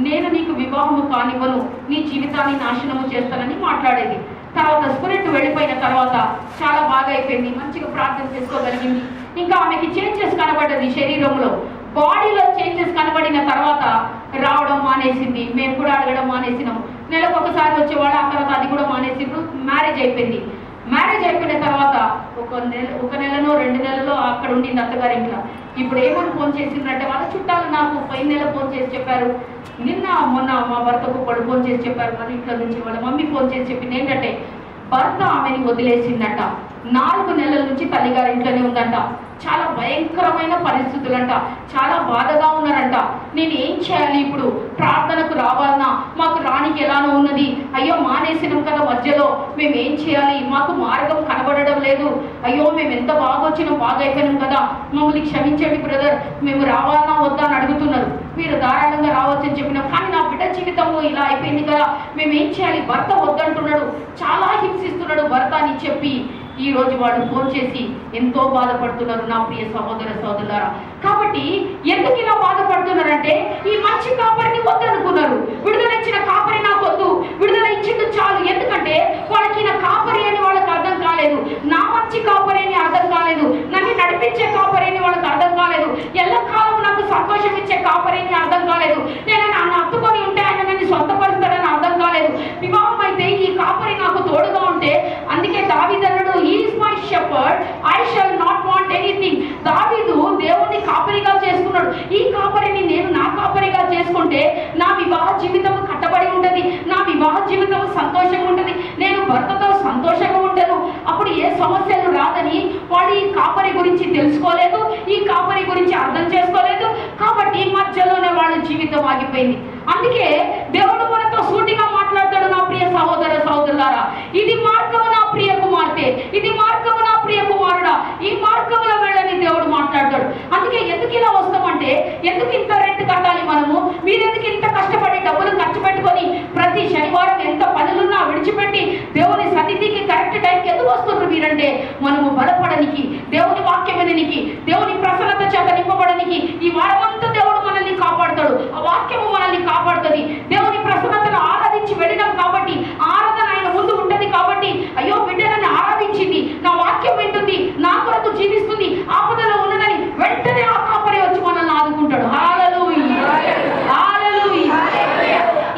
నేను నీకు వివాహము కానివ్వను, నీ జీవితాన్ని నాశనము చేస్తానని మాట్లాడేది. తర్వాత స్పిరిట్ వెళ్ళిపోయిన తర్వాత చాలా బాగా అయిపోయింది, మంచిగా ప్రార్థన చేసుకోగలిగింది. ఇంకా ఆమెకి చేంజెస్ కనబడ్డది శరీరంలో, బాడీలో చేంజెస్ కనబడిన తర్వాత రావడం మానేసింది. మేము కూడా అడగడం మానేసినాము. నెలకు ఒకసారి వచ్చేవాళ్ళు. ఆ తర్వాత అది కూడా మానేసిండ్రు. మ్యారేజ్ అయిపోయింది. మ్యారేజ్ అయిపోయిన తర్వాత ఒక నెలలో 2 నెలలో అక్కడ ఉండింది అత్తగారింట్లో. ఇప్పుడు ఏమని ఫోన్ చేసిందంటే వాళ్ళ చుట్టాలు నాకు పోయిన నెల ఫోన్ చేసి చెప్పారు, మొన్న మా భర్తకు ఒకడు ఫోన్ చేసి చెప్పారు, మన ఇంట్లో నుంచి వాళ్ళ మమ్మీ ఫోన్ చేసి చెప్పింది ఏంటంటే భర్త ఆమెని వదిలేసిందంట. 4 నెలల నుంచి తల్లిగారింట్లోనే ఉందంట. చాలా భయంకరమైన పరిస్థితులంట. చాలా బాధగా ఉన్నారంట. నేను ఏం చేయాలి ఇప్పుడు? ప్రార్థనకు రావాలన్నా? మాకు రానికి ఎలానో ఉన్నది. అయ్యో మానేసినాం కదా మధ్యలో, మేము ఏం చేయాలి? మాకు మార్గం కనబడడం లేదు. అయ్యో మేము ఎంత బాగా వచ్చినాం, బాగా అయిపోయినాం కదా, మమ్మల్ని క్షమించండి బ్రదర్, మేము రావాలన్నా వద్దా అని అడుగుతున్నారు. మీరు ధారాళంగా రావచ్చని చెప్పినాం. కానీ నా బిడ్డ జీవితంలో ఇలా అయిపోయింది కదా, మేము ఏం చేయాలి? భర్త వద్దంటున్నాడు, చాలా హింసిస్తున్నాడు భర్త అని చెప్పి ఈ రోజు వాళ్ళు ఫోన్ చేసి ఎంతో బాధపడుతున్నారు. నా ప్రియ సహోదర సహోదరులారా, కాబట్టి ఎందుకు ఇలా బాధపడుతున్నారంటే ఈ మంచి కాపరిని వద్దనుకున్నారు. విడుదల ఇచ్చిన కాపరి నాకు వద్దు, విడుదల ఇచ్చింది చాలు. ఎందుకంటే వాళ్ళకి నా కాపరి అని వాళ్ళకి అర్థం కాలేదు, నా మంచి కాపరి అని అర్థం కాలేదు, నన్ను నడిపించే కాపరి అని వాళ్ళకి అర్థం కాలేదు, ఎల్లకాలం నాకు సంతోషం ఇచ్చే కాపరి అని అర్థం కాలేదు, నేను నన్ను హత్తుకొని ఉంటే ఆయన నన్ను సొంతపరుస్తాడని అర్థం కాలేదు. వివాహం అయితే ఈ కాపరి నాకు తోడుగా ఉంటే, అందుకే దావీదన్నాడు is my shepherd I shall not want anything. దావీదు దేవుని కాపరిగా చేసుకున్నాడు. ఈ కాపరిని నేను నా కాపరిగా చేసుకుంటే నా వివాహ జీవితం కట్టబడి ఉంటుంది, నా వివాహ జీవితం సంతోషంగా ఉంటుంది, నేను భర్తతో సంతోషంగా ఉంటాను, అప్పుడు ఏ సమస్యలు రాదని వాడు ఈ కాపరి గురించి తెలుసుకోలేదు, ఈ కాపరి గురించి అర్థం చేసుకోలేదు. కాబట్టి మధ్యలోనే వాళ్ళ జీవితం ఆగిపోయింది. అందుకే దేవుడు మనతో సూటిగా మాట్లాడతాడు. నా ప్రియ సహోదర సహోదరులారా, ఇది మార్గము నా ప్రియ కుమార్తె, ఇది మార్గము నా ప్రియ కుమారుడా, ఈ మార్గంలో వెళ్ళని దేవుడు మాట్లాడతాడు. అందుకే ఎందుకు ఇలా వస్తామంటే, ఎందుకు ఇంత రెంట్ కట్టాలి మనము, మీరెందుకు ఇంత కష్టపడి డబ్బులు ఖర్చు పెట్టుకొని ప్రతి శనివారం ఎంత పనులున్నా విడిచిపెట్టి దేవుని సన్నిధికి కరెక్ట్ టైంకి ఎందుకు వస్తున్నారు మీరంటే, మనము బలపడనికి, దేవుని వాక్యం విననికి, దేవుని ప్రసన్నత చేత నింపబడనికి ఈ వారమంతా దేవుడు మనల్ని కాపాడుతాడు. ఆ వాక్యము మనల్ని కాపాడుతుంది. దేవుని ప్రసన్నతను ఆరాధించి వెళ్ళినాం కాబట్టి ఆరాధన ఆయన ముందు ఉంటుంది. కాబట్టి అయ్యో బిడ్డ నన్ను ఆరాధించింది, నా వాక్యం వింటుంది, నా కొరకు జీవిస్తుంది, ఆపదలో ఉన్నదని వెంటనే ఆ కాపరి వచ్చి మనల్ని ఆదుకుంటాడు. హల్లెలూయా, హల్లెలూయా.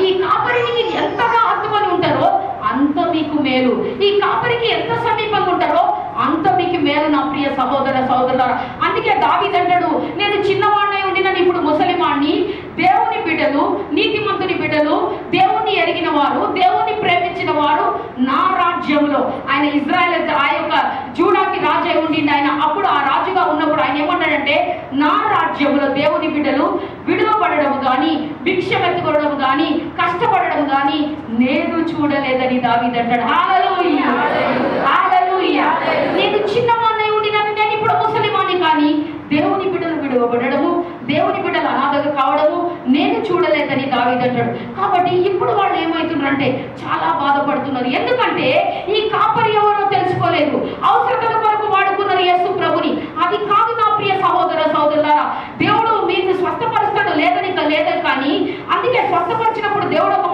ఈ కాపరిని మీరు ఎంతగా హత్తుకొని ఉంటారో అంత మీకు మేలు. ఈ కాపరికి ఎంత సమీపంగా ఉంటారో అంత మీకు మేలు. నా ప్రియ సహోదర సహోదరులారా, అందుకే దావీదు అంటాడు, నేను చిన్నవాడినై ఉండినని ఇప్పుడు ముసలివాణ్ణి, దేవుని బిడ్డలు, నీతిమంతుని బిడ్డలు, దేవుణ్ణి ఎరిగిన వారు, దేవుణ్ణి ప్రేమించిన వారు నా రాజ్యంలో. ఆయన ఇజ్రాయెల్ ఆ యొక్క జూడాకి రాజై ఉండింది ఆయన. అప్పుడు ఆ రాజుగా ఉన్నప్పుడు ఆయన ఏమన్నాడంటే, నా రాజ్యంలో దేవుని బిడ్డలు విడువబడడం కానీ, భిక్షమెత్తుకోవడం కానీ, కష్టపడడం కానీ నేను చూడలేదని దావీదు అంటాడు. హల్లెలూయా, హల్లెలూయా. నేను చిన్నవాణ్ణై ఉండినని నేను ఇప్పుడు ముసలివాణ్ణి, కానీ దేవుని బిడ్డలు విడువబడము, దేవుని బిడ్డలు అనాథగా కావడము నేను చూడలేదని దావీదు అంటాడు. కాబట్టి ఇప్పుడు వాళ్ళు ఏమవుతున్నారంటే చాలా బాధపడుతున్నారు. ఎందుకంటే ఈ కాపరి ఎవరో తెలుసుకోలేదు, అవసరతల కొరకు వాడుకున్నారు యేసు ప్రభుని. అది కాదు నా ప్రియ సహోదర సహోదరులారా, దేవుడు మీకు స్వస్థపరుస్తాడు లేదని లేదు, కానీ అందుకే స్వస్థపరిచినప్పుడు దేవుడు ఒక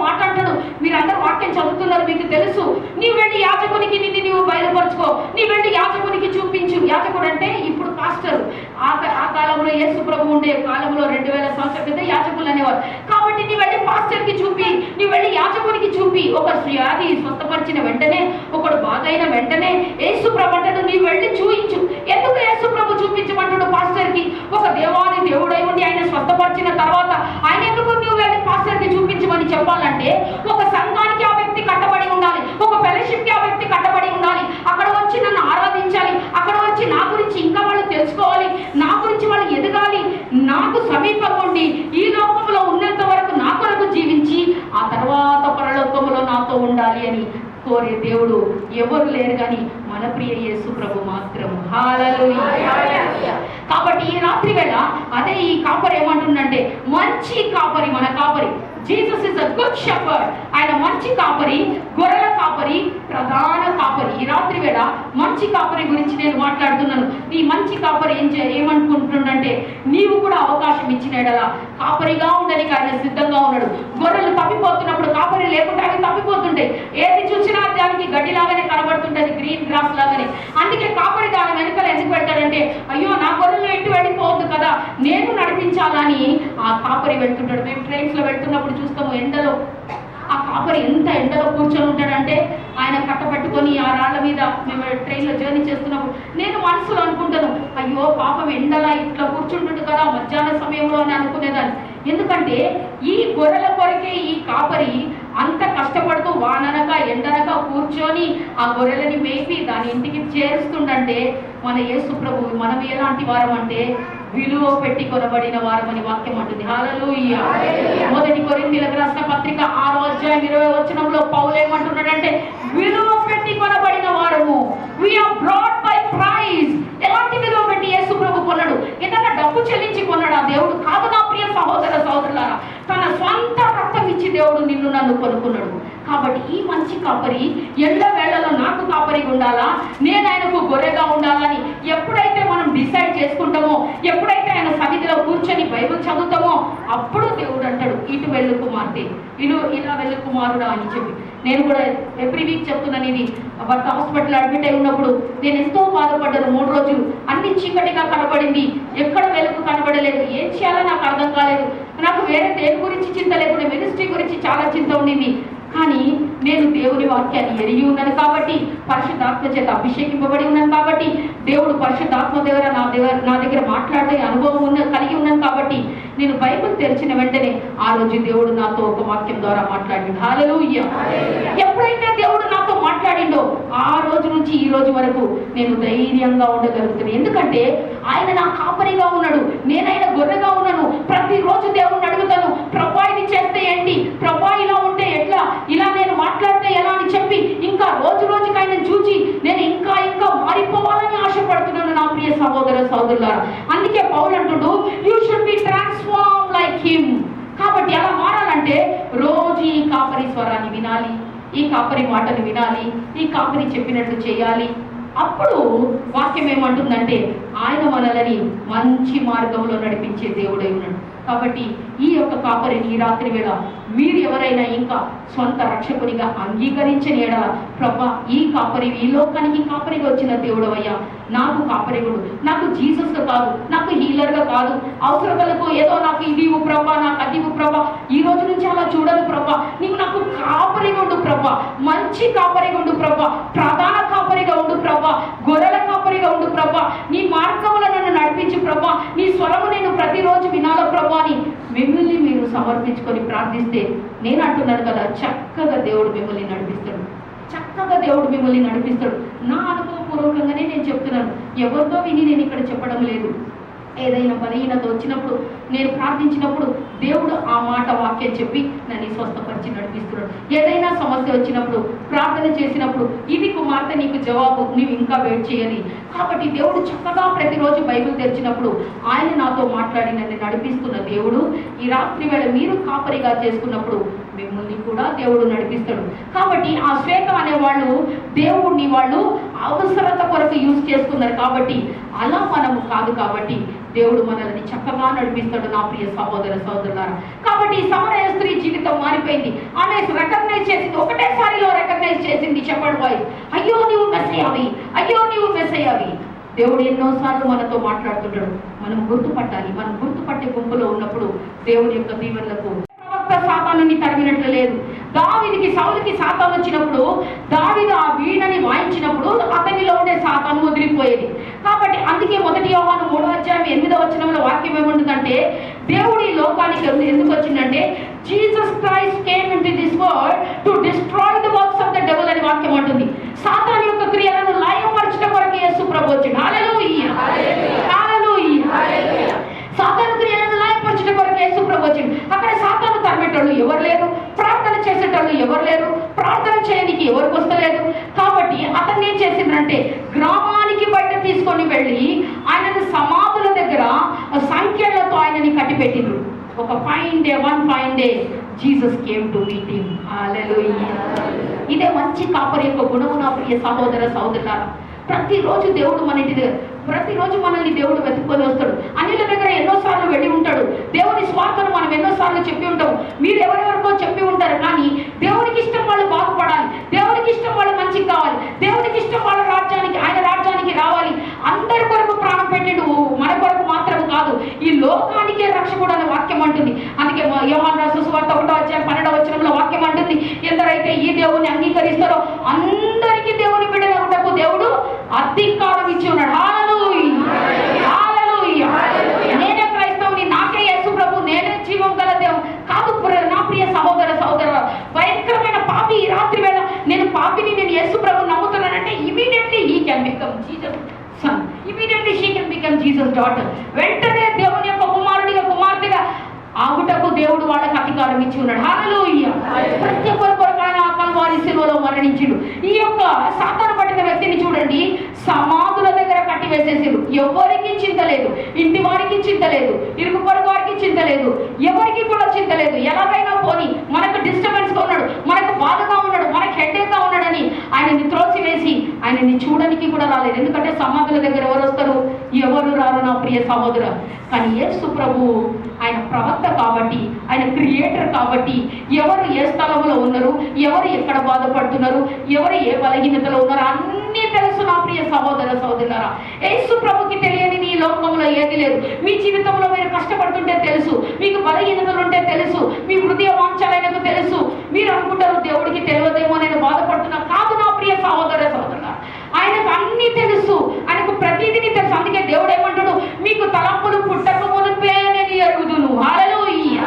ఉన్నారు మీకు తెలుసు. నీవు వెళ్ళి యాజకునికి నిన్ను నీవు బయలుపరచుకో, నీవు వెళ్ళి యాజకునికి చూపించు. యాజకుడు అంటే ఇప్పుడు పాస్టర్. ఆ కాలంలో యేసు ప్రభు ఉండే కాలంలో 2000 సంవత్సరాల క్రితం యాజకులు అనేవారు. కాబట్టి నీ వెళ్ళి పాస్టర్కి చూపి, నీ వెళ్ళి యాజకునికి చూపి. ఒక వ్యాధి స్వస్థపరిచిన వెంటనే, ఒకడు బాగైన వెంటనే యేసు ప్రభు అంటాడు నీ వెళ్ళి చూయించు. ఎందుకు యేసు ప్రభు చూపించమంటాడు పాస్టర్కి? ఒక దేవాది దేవుడై ఉండి ఆయన స్వస్థపరిచిన తర్వాత ఆయన ఎందుకు నువ్వు వెళ్ళి పాస్టర్కి చూపించమని చెప్పాలంటే, ఒక సంఘానికి ఆ వ్యక్తి కట్టబడి ఉండాలి, ఒక ఫెలోషిప్కి ఆ వ్యక్తి కట్టబడి ఉండాలి. అక్కడ వచ్చి నన్ను ఆరాధించాలి, అక్కడ వచ్చి నా గురించి ఇంకా వాళ్ళు తెలుసుకోవాలి, నా గురించి వాళ్ళు ఎదగాలి, నాకు సమీపంగా ఉండి ఈ లోకంలో ఉన్నంత వరకు నా కొరకు జీవించి ఆ తర్వాత పరలోకంలో నాతో ఉండాలి అని కోరే దేవుడు ఎవరు లేరు కానీ మన ప్రియ యేసు ప్రభు మాత్రం. హల్లెలూయా. కాబట్టి ఈ రాత్రి వేళ అదే ఈ కాపరి ఏమంటుందంటే, మంచి కాపరి, మన కాపరి Jesus is a good shepherd. ఆయన మంచి కాపరి, గొర్రెల కాపరి, ప్రధాన కాపరి. ఈ రాత్రి వేళ మంచి కాపరి గురించి నేను మాట్లాడుతున్నాను. ఈ మంచి కాపరి ఏమనుకుంటుండంటే, నీవు కూడా అవకాశం ఇచ్చిన ఎడలా కాపరిగా ఉండడానికి ఆయన సిద్ధంగా ఉన్నాడు. గొర్రెలు తప్పిపోతున్నప్పుడు కాపరి లేకుండా అవి తప్పిపోతుంటాయి. ఏది చూసినా దానికి గడ్డిలాగానే కనబడుతుంటది, గ్రీన్ గ్రాస్ లాగానే. అందుకే కాపరి దాని వెనకాల ఎందుకు పెడతాడంటే, అయ్యో నా గొర్రెలు ఎటు వెళ్ళిపోవద్దు కదా, నేను నడిపించాలని ఆ కాపరి వెళ్తుంటాడు. మేము ట్రైన్స్ లో వెళ్తున్నప్పుడు చూస్తాము, ఎండలో ఆ కాపరి ఎంత ఎండలో కూర్చొని ఉంటాడంటే, ఆయన కట్టబెట్టుకొని ఆ రాళ్ళ మీద మేము ట్రైన్లో జర్నీ చేస్తున్నప్పుడు నేను మనసులో అనుకుంటాను, అయ్యో పాపం ఎండలా ఇట్లా కూర్చుంటుంది కదా మధ్యాహ్న సమయంలో అని అనుకునేదాన్ని. ఎందుకంటే ఈ గొర్రెల కొరకే ఈ కాపరి అంత కష్టపడుతూ వాననక ఎండనక కూర్చొని ఆ గొర్రెలని మేపి దాని ఇంటికి చేరుస్తుండంటే, మన యేసు ప్రభు మనం ఎలాంటి వారం అంటే విలువ పెట్టి కొనబడిన వారమని వాక్యం అంటుంది. హల్లెలూయా. మొదటి కొరింథీయులకు రాసిన పత్రిక 6వ అధ్యాయం 20వ వచనంలో పౌలు ఏమంటున్నాడంటే, విలువ పెట్టి కొనబడిన వారము, we are brought by price. ఎలాంటి విలువ పెట్టి యేసు ప్రభు కొన్నాడు? ఏదైనా డబ్బు చెల్లించి కొన్నాడు ఆ దేవుడు కాదు. నా ప్రియ సహోదర సహోదరులారా, తన స్వంత రక్తం ఇచ్చి దేవుడు నిన్ను నన్ను కొనుక్కున్నాడు. కాబట్టి ఈ మంచి కాపరి ఎల్ల వేళలో నాకు కాపరిగా ఉండాలా, నేను ఆయనకు గొర్రెగా ఉండాలని ఎప్పుడైతే మనం డిసైడ్ చేసుకుంటామో, ఎప్పుడైతే ఆయన సన్నిధిలో కూర్చొని బైబిల్ చదువుతామో, అప్పుడు దేవుడు అంటాడు, ఇటు వెళ్ళు కుమార్తె, ఇలా వెళ్ళు కుమారుడా అని చెప్పి. నేను కూడా ఎవ్రీ వీక్ చెప్తున్నాను ఇది. భర్త హాస్పిటల్ అడ్మిట్ అయి ఉన్నప్పుడు నేను ఎంతో బాధపడ్డాను. 3 రోజులు అన్ని చీకటిగా కనబడింది, ఎక్కడ వెలుగు కనబడలేదు, ఏం చేయాలో నాకు అర్థం కాలేదు. నాకు వేరే దేని గురించి చింత లేకుండా మినిస్ట్రీ గురించి చాలా చింత ఉండింది. కానీ నేను దేవుని వాక్యాన్ని ఎరిగి ఉన్నాను కాబట్టి, పరిశుద్ధాత్మ చేత అభిషేకింపబడి ఉన్నాను కాబట్టి, దేవుడు పరిశుద్ధాత్మ నా దగ్గర మాట్లాడే అనుభవం కలిగి ఉన్నాను కాబట్టి, నేను బైబిల్ తెరిచిన వెంటనే ఆ రోజు దేవుడు నాతో ఒక వాక్యం ద్వారా మాట్లాడిండు. హల్లెలూయా. ఎప్పుడైతే దేవుడు నాతో మాట్లాడిండో ఆ రోజు నుంచి ఈ రోజు వరకు నేను ధైర్యంగా ఉండగలుగుతాను. ఎందుకంటే ఆయన నా కాపరిగా ఉన్నాడు, నేను ఆయన గొర్రెగా ఉన్నాను. ప్రతిరోజు దేవుడిని అడుగుతాను, ప్రభా ఇది చేస్తే ఏంటి, ప్రభా ఇలా ఉంటే ఎట్లా, ఇలా నేను మాట్లాడితే ఎలా అని చెప్పి ఇంకా రోజు రోజుకి ఆయన చూచి నేను ఇంకా ఇంకా మారిపోవాలని ఆశపడుతున్నాను నా ప్రియ సహోదర సహోదరులారా. అందుకే పౌలు అంటుడు, you should be transform like him. కాబట్టి అలా మారాలంటే రోజు ఈ కాపరి స్వరాన్ని వినాలి, ఈ కాపరి మాటలు వినాలి, ఈ కాపరి చెప్పినట్లు చేయాలి. అప్పుడు వాక్యం ఏమంటుందంటే, ఆయన మనల్ని మంచి మార్గంలో నడిపించే దేవుడై ఉన్నాడు. కాబట్టి ఈ యొక్క కాపరిని ఈ రాత్రి వేళ మీరు ఎవరైనా ఇంకా స్వంత రక్షకునిగా అంగీకరించని ఎడల, ప్రభా ఈ కాపరి, ఈ లోకానికి కాపరిగా వచ్చిన దేవుడు అయ్యా, నాకు కాపరిగుడు, నాకు జీసస్గా కాదు, నాకు హీలర్గా కాదు, అవసరతలకు ఏదో నాకు ఇది ఇవ్వు ప్రభా, నాకు అది ఇవ్వు ప్రభా, ఈ రోజు నుంచి అలా చూడదు ప్రభా, నీవు నాకు కాపరిగా ఉండు ప్రభా, మంచి కాపరిగా ఉండు ప్రభా, ప్రధాన కాపరిగా ఉండు ప్రభా, గొర్రెల కాపరిగా ఉండు ప్రభా, నీ మార్గంలో నన్ను నడిపించు ప్రభా, నీ స్వరము నేను ప్రతిరోజు వినాల ప్రభా అని మిమ్మల్ని మీరు సమర్పించుకొని ప్రార్థిస్తే, నేను అంటున్నాను కదా, చక్కగా దేవుడు మిమ్మల్ని నడిపిస్తాడు, చక్కగా దేవుడు మిమ్మల్ని నడిపిస్తాడు. నా అనుభవపూర్వకంగానే నేను చెప్తున్నాను, ఎవరితో విని నేను ఇక్కడ చెప్పడం లేదు. ఏదైనా బలహీనత వచ్చినప్పుడు, నేను ప్రార్థించినప్పుడు దేవుడు ఆ మాట వాక్యం చెప్పి నన్ను స్వస్థపరిచి నడిపిస్తున్నాడు. ఏదైనా సమస్య వచ్చినప్పుడు, ప్రార్థన చేసినప్పుడు, ఇది కుమార్తె నీకు జవాబు, నీవు ఇంకా వెయిట్ చేయాలి. కాబట్టి దేవుడు చక్కగా ప్రతిరోజు బైబిల్ తెరిచినప్పుడు ఆయన నాతో మాట్లాడి నన్ను నడిపిస్తున్న దేవుడు ఈ రాత్రి వేళ మీరు కాపరిగా చేసుకున్నప్పుడు మిమ్మల్ని కూడా దేవుడు నడిపిస్తాడు. కాబట్టి ఆ శ్వేత అనేవాళ్ళు దేవుడిని వాళ్ళు అవసరత కొరకు యూజ్ చేసుకున్నారు. కాబట్టి అలా మనము కాదు. కాబట్టి దేవుడు మనల్ని చక్కగా నడిపిస్తాడు నా ప్రియ సహోదర సహోదరులారా. కాబట్టి ఈ సమరయ స్త్రీ జీవితం మారిపోయింది. ఆమె రికగ్నైజ్ చేసింది, ఒకటేసారిలో రికగ్నైజ్ చేసింది షెపర్డ్ వాయిస్, అయ్యో నీవు మెస్సయ్యావి, అయ్యో నీవు మెస్సయ్యావి. దేవుడు ఎన్నోసార్లు మనతో మాట్లాడుతుంటాడు, మనం గుర్తుపట్టాలి. మనం గుర్తుపట్టే గుంపులో ఉన్నప్పుడు దేవుని యొక్క దీవెనలకు సాతానుని తరిమినట్లు లేదు. దావీదుకి సౌలుకి సాతాను వచ్చినప్పుడు దావీదు ఆ వీణని వాయించినప్పుడు అతనిలో ఉండే సాతాను వదిలిపోయేది. కాబట్టి అందుకే 1 యోహాను 3:8 వాక్యం ఏముంటుందంటే, దేవుడు ఈ లోకానికి ఎందుకు వచ్చిందంటే, Jesus Christ came into this world to destroy the works of the devil అని వాక్యం అంటుంది. సాతాను యొక్క క్రియలను లయపరచడం కొరకు యేసు ప్రభు వచ్చిండు. హల్లెలూయా, హల్లెలూయా. సాతాను క్రియలను లయపరచడం కొరకు యేసు ప్రభు వచ్చిండు. అక్కడ సాతాను తరిమేటోళ్ళు ఎవరు లేరు, ప్రార్థన చేసేటోళ్ళు ఎవరు లేరు, ప్రార్థన చేయడానికి ఎవరికి వస్తలేదు. కాబట్టి అతన్ని ఏం చేసిందంటే, గ్రామానికి బయట తీసుకొని వెళ్ళి ఆయనను సమాధుల దగ్గర సంఖ్యలతో ఆయనని కట్టిపెట్టిండ్రు. ఒక one fine day Jesus came to meet him. హల్లెలూయా. ఇదే మంచి కాపరి యొక్క గుణము నా ప్రియ సహోదర సహోదరులారా. ప్రతిరోజు దేవుడు మన ఇంటి దగ్గర, ప్రతిరోజు మనల్ని దేవుడు వెతుక్కొని వస్తాడు. అన్యుల దగ్గర ఎన్నోసార్లు వెళ్ళి ఉంటాడు. దేవుని స్వార్థను మనం ఎన్నోసార్లు చెప్పి ఉంటాం. మీరు ఎవరెవరికో చెప్పి ఉంటారు, కానీ దేవునికి ఇష్టం వాళ్ళు బాగుపడాలి, దేవునికి ఇష్టం వాళ్ళు మంచిగా కావాలి, దేవునికి ఇష్టం వాళ్ళ రాజ్యానికి, ఆయన రాజ్యానికి రావాలి. అందరి కొరకు ప్రాణం పెట్టిండు, మన కొరకు మాత్రం కాదు, ఈ లోకానికే రక్షకుడు అనే వాక్యం అంటుంది. అందుకే యోహాను రాసిన సువార్త 1:12 వాక్యం అంటుంది, ఎందరైతే ఈ దేవుని అంగీకరిస్తారో అందరికీ దేవుని బిడ్డలకు దేవుడు అధికారం ఇచ్చి ఉన్నాడు. హల్లెలూయా, నేనే క్రైస్తవుని, నాకే యేసు ప్రభు, నేనే జీవం గల దేవుడు కాదు. నా ప్రియ సహోదర సహోదర, భయంకరమైన పాపి ఈ రాత్రి వేళ నేను పాపిని, నేను యేసు ప్రభు నమ్ముతున్నానంటే immediately he can become Jesus son, immediately she can become Jesus daughter. వెంటనే దేవుని యొక్క కుమారుడిగా కుమార్తెగా ఆగుటకు దేవుడు వాళ్ళకి అధికారం ఇచ్చి ఉన్నాడు. హల్లెలూయా. ప్రతి ఒక్కరి కొరకు ఆయన కల్వారి శిలువలో మరణించిండు. ఈ యొక్క సాతాను పట్టిన వ్యక్తిని చూడండి, సమాధుల దగ్గర కట్టి వేసేసారు. ఎవరికి చింత లేదు, ఇంటి వారికి చింత లేదు, ఇరుగు పొరుగు వారికి చింత లేదు, ఎవరికి కూడా చింత లేదు. ఎలాగైనా పోని, మనకు డిస్టర్బెన్స్ గా ఉన్నాడు, మనకు బాధగా ఉన్నాడు, మనకు హెడ్ఏక్ గా ఉన్నాడని ఆయనని త్రోసివేసి ఆయనని చూడడానికి కూడా రాలేదు. ఎందుకంటే సమాధుల దగ్గర ఎవరు వస్తారు? ఎవరు రారు నా ప్రియ సహోదర. కానీ యేసు ప్రభు ఆయన ప్రవక్త కాబట్టి, ఆయన క్రియేటర్ కాబట్టి, ఎవరు ఏ స్థలంలో ఉన్నారు, ఎవరు ఎక్కడ బాధపడుతున్నారు, ఎవరు ఏ బలహీనతలో ఉన్నారు అన్నీ తెలుసు నా ప్రియ సహోదర సహోదరులారా. యేసు ప్రభుకి తెలియని ఈ లోకంలో ఏది లేదు. మీ జీవితంలో మీరు కష్టపడుతుంటే తెలుసు, మీకు బలహీనతలు ఉంటే తెలుసు, మీ హృదయ వాంఛలైనకు తెలుసు. మీరు అనుకుంటారు దేవుడికి తెలియదేమో, నేను బాధపడుతున్నా. కాదు నా ప్రియ సహోదర సహోదరులారా, ఆయనకు అన్నీ తెలుసు, ఆయనకు ప్రతిదీ తెలుసు. అందుకే దేవుడు ఏమంటాడు, మీకు తలంపులు పుట్టక మునిపే నేను ఎరుగుదును. హల్లెలూయా.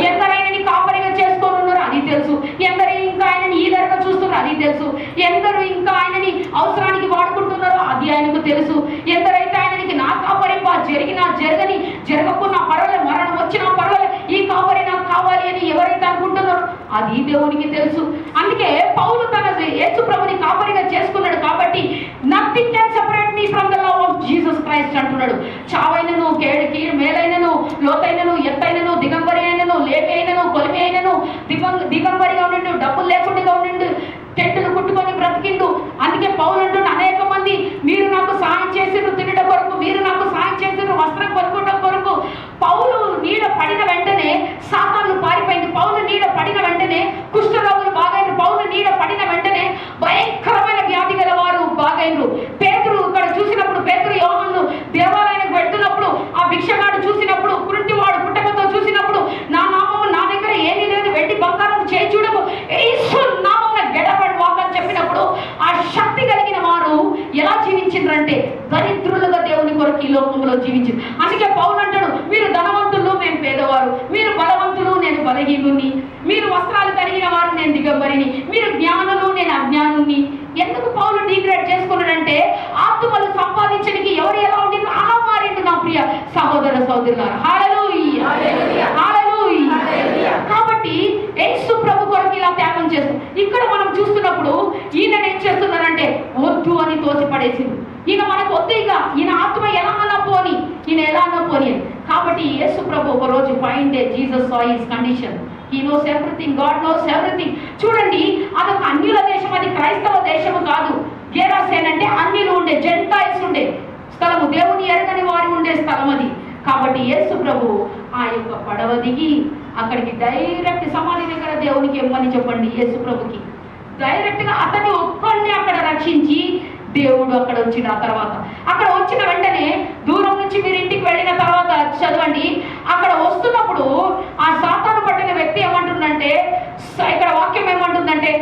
ఎందరైనా కాపరిగా చేసుకొని ఉన్నారు అది తెలుసు, ఎందరు ఇంకా ఆయనని ఈదరగా చూస్తున్నారు అది తెలుసు, ఎందరు ఇంకా ఆయనని అవసరానికి వాడుకుంటున్నారో అది ఆయనకు తెలుసు. ఎందరైతే ఆయనకి నా కాపరింప జరిగినా జరగని, జరగకున్నా పర్వాలేదు, మరణం వచ్చినా పర్వాలేదు, ఈ కాపరి నాకు కావాలి అని ఎవరైతే అనుకుంటున్నారో అది దేవునికి తెలుసు. అందుకే పౌలు తన యేసు ప్రభుని కాపరిగా చేసుకున్నాడు కాబట్టి nothing can separate me from the love of Jesus Christ అంటున్నాడు. చావైనను, కేడికి మేలైనను, లోతైనను, ఎత్తైనను, దిగంబరి అయినను, లేమి అయినను, కొలిమి అయినను, దిగంబరిగా ఉండిండు, డబ్బులు లేకుండా ఉండిండు, టెంటులు కుట్టుకొని బ్రతికిండు. అందుకే పౌలు అంటుండే, అనేక మంది మీరు నాకు సహాయం చేసిండ్రు తినడం కొరకు, మీరు నాకు సహాయం చేసిండ్రు వస్త్రం కొనుక్కోవడం కొరకు. పౌలు నీడ పడిన వెంటనే సాతాను పారిపోయింది. పౌలు నీడ పడిన వెంటనే కుష్ఠరోగులు బాగైనరు. పౌలు నీడ పడిన వెంటనే భయంకరమైన వ్యాధి గల వారు బాగైనరు. పేతురు ఇక్కడ చూసినప్పుడు, పేతురు యోహాను దేవాలయానికి వెళ్తున్నప్పుడు ఆ భిక్షగాడు చూసినప్పుడు, కుంటివాడు పుట్టకతో చూసినప్పుడు, నా నామము నా దగ్గర ఏమీ లేదు, వెండి బంగారం చేయి చూడము, యేసు నామమున గెడబడి వాక్ అని చెప్పినప్పుడు ఆ శక్తి కలిగిన వారు ఎలా జీవించిండ్రంటే దరిద్రులుగా దేవుని కొరకు ఈ లోకంలో జీవించారు. అందుకే పౌలు అంటాడు, మీరు ధనవంతులు, మేము పేదవారు, మీరు బలవంతులు, నేను బలహీనుని, మీరు వస్త్రాలు కలిగిన వారు, నేను దిగంబరిని, మీరు జ్ఞానులు, నేను అజ్ఞానుని. ఎందుకు పౌలు డిగ్రేడ్ చేసుకున్నాడంటే, ఆత్మలు సంపాదించడానికి ఎవరు ఎలా ఉండిందో అలా మారిండు నా ప్రియ సహోదర సహోదరులారా. హల్లెలూయా, హల్లెలూయా. కాబట్టి యేసు ప్రభు కొరకు ఇలా త్యాగం చేస్తాం. ఇక్కడ మనం చూస్తున్నప్పుడు ఈయన ఏం చేస్తున్నారంటే వద్దు అని తోసిపడేసింది. ఈయన మనకు వద్దు, ఇక ఈయన ఆత్మ ఎలా అన్నా పోని, ఈయన ఎలా అన్నా పోని. కాబట్టి యేసు ప్రభు ఒక రోజు fine day Jesus saw his condition. He knows everything, God knows everything. చూడండి, అదొక అన్యుల దేశం, అది క్రైస్తవ దేశము కాదు. గెరాసేన్ అంటే అన్యులు ఉండే, జెంటైల్స్ ఉండే స్థలము, దేవుని ఎరగని వారు ఉండే స్థలం అది. కాబట్టి యేసు ప్రభు ఆ యొక్క పడవ దిగి అక్కడికి డైరెక్ట్ సమాధి దగ్గర దేవునికి ఇమ్మని చెప్పండి. యేసు ప్రభుకి డైరెక్ట్గా అతన్ని ఒక్కడిని అక్కడ రక్షించి దేవుడు అక్కడ వచ్చిన తర్వాత, అక్కడ వచ్చిన వెంటనే దూరం నుంచి మీరు ఇంటికి వెళ్ళిన తర్వాత చదవండి. అక్కడ వస్తున్నప్పుడు ఆ సాతాను పట్టిన వ్యక్తి ఏమంటుందంటే, ఇక్కడ వాక్యం ఏమంటుందంటే,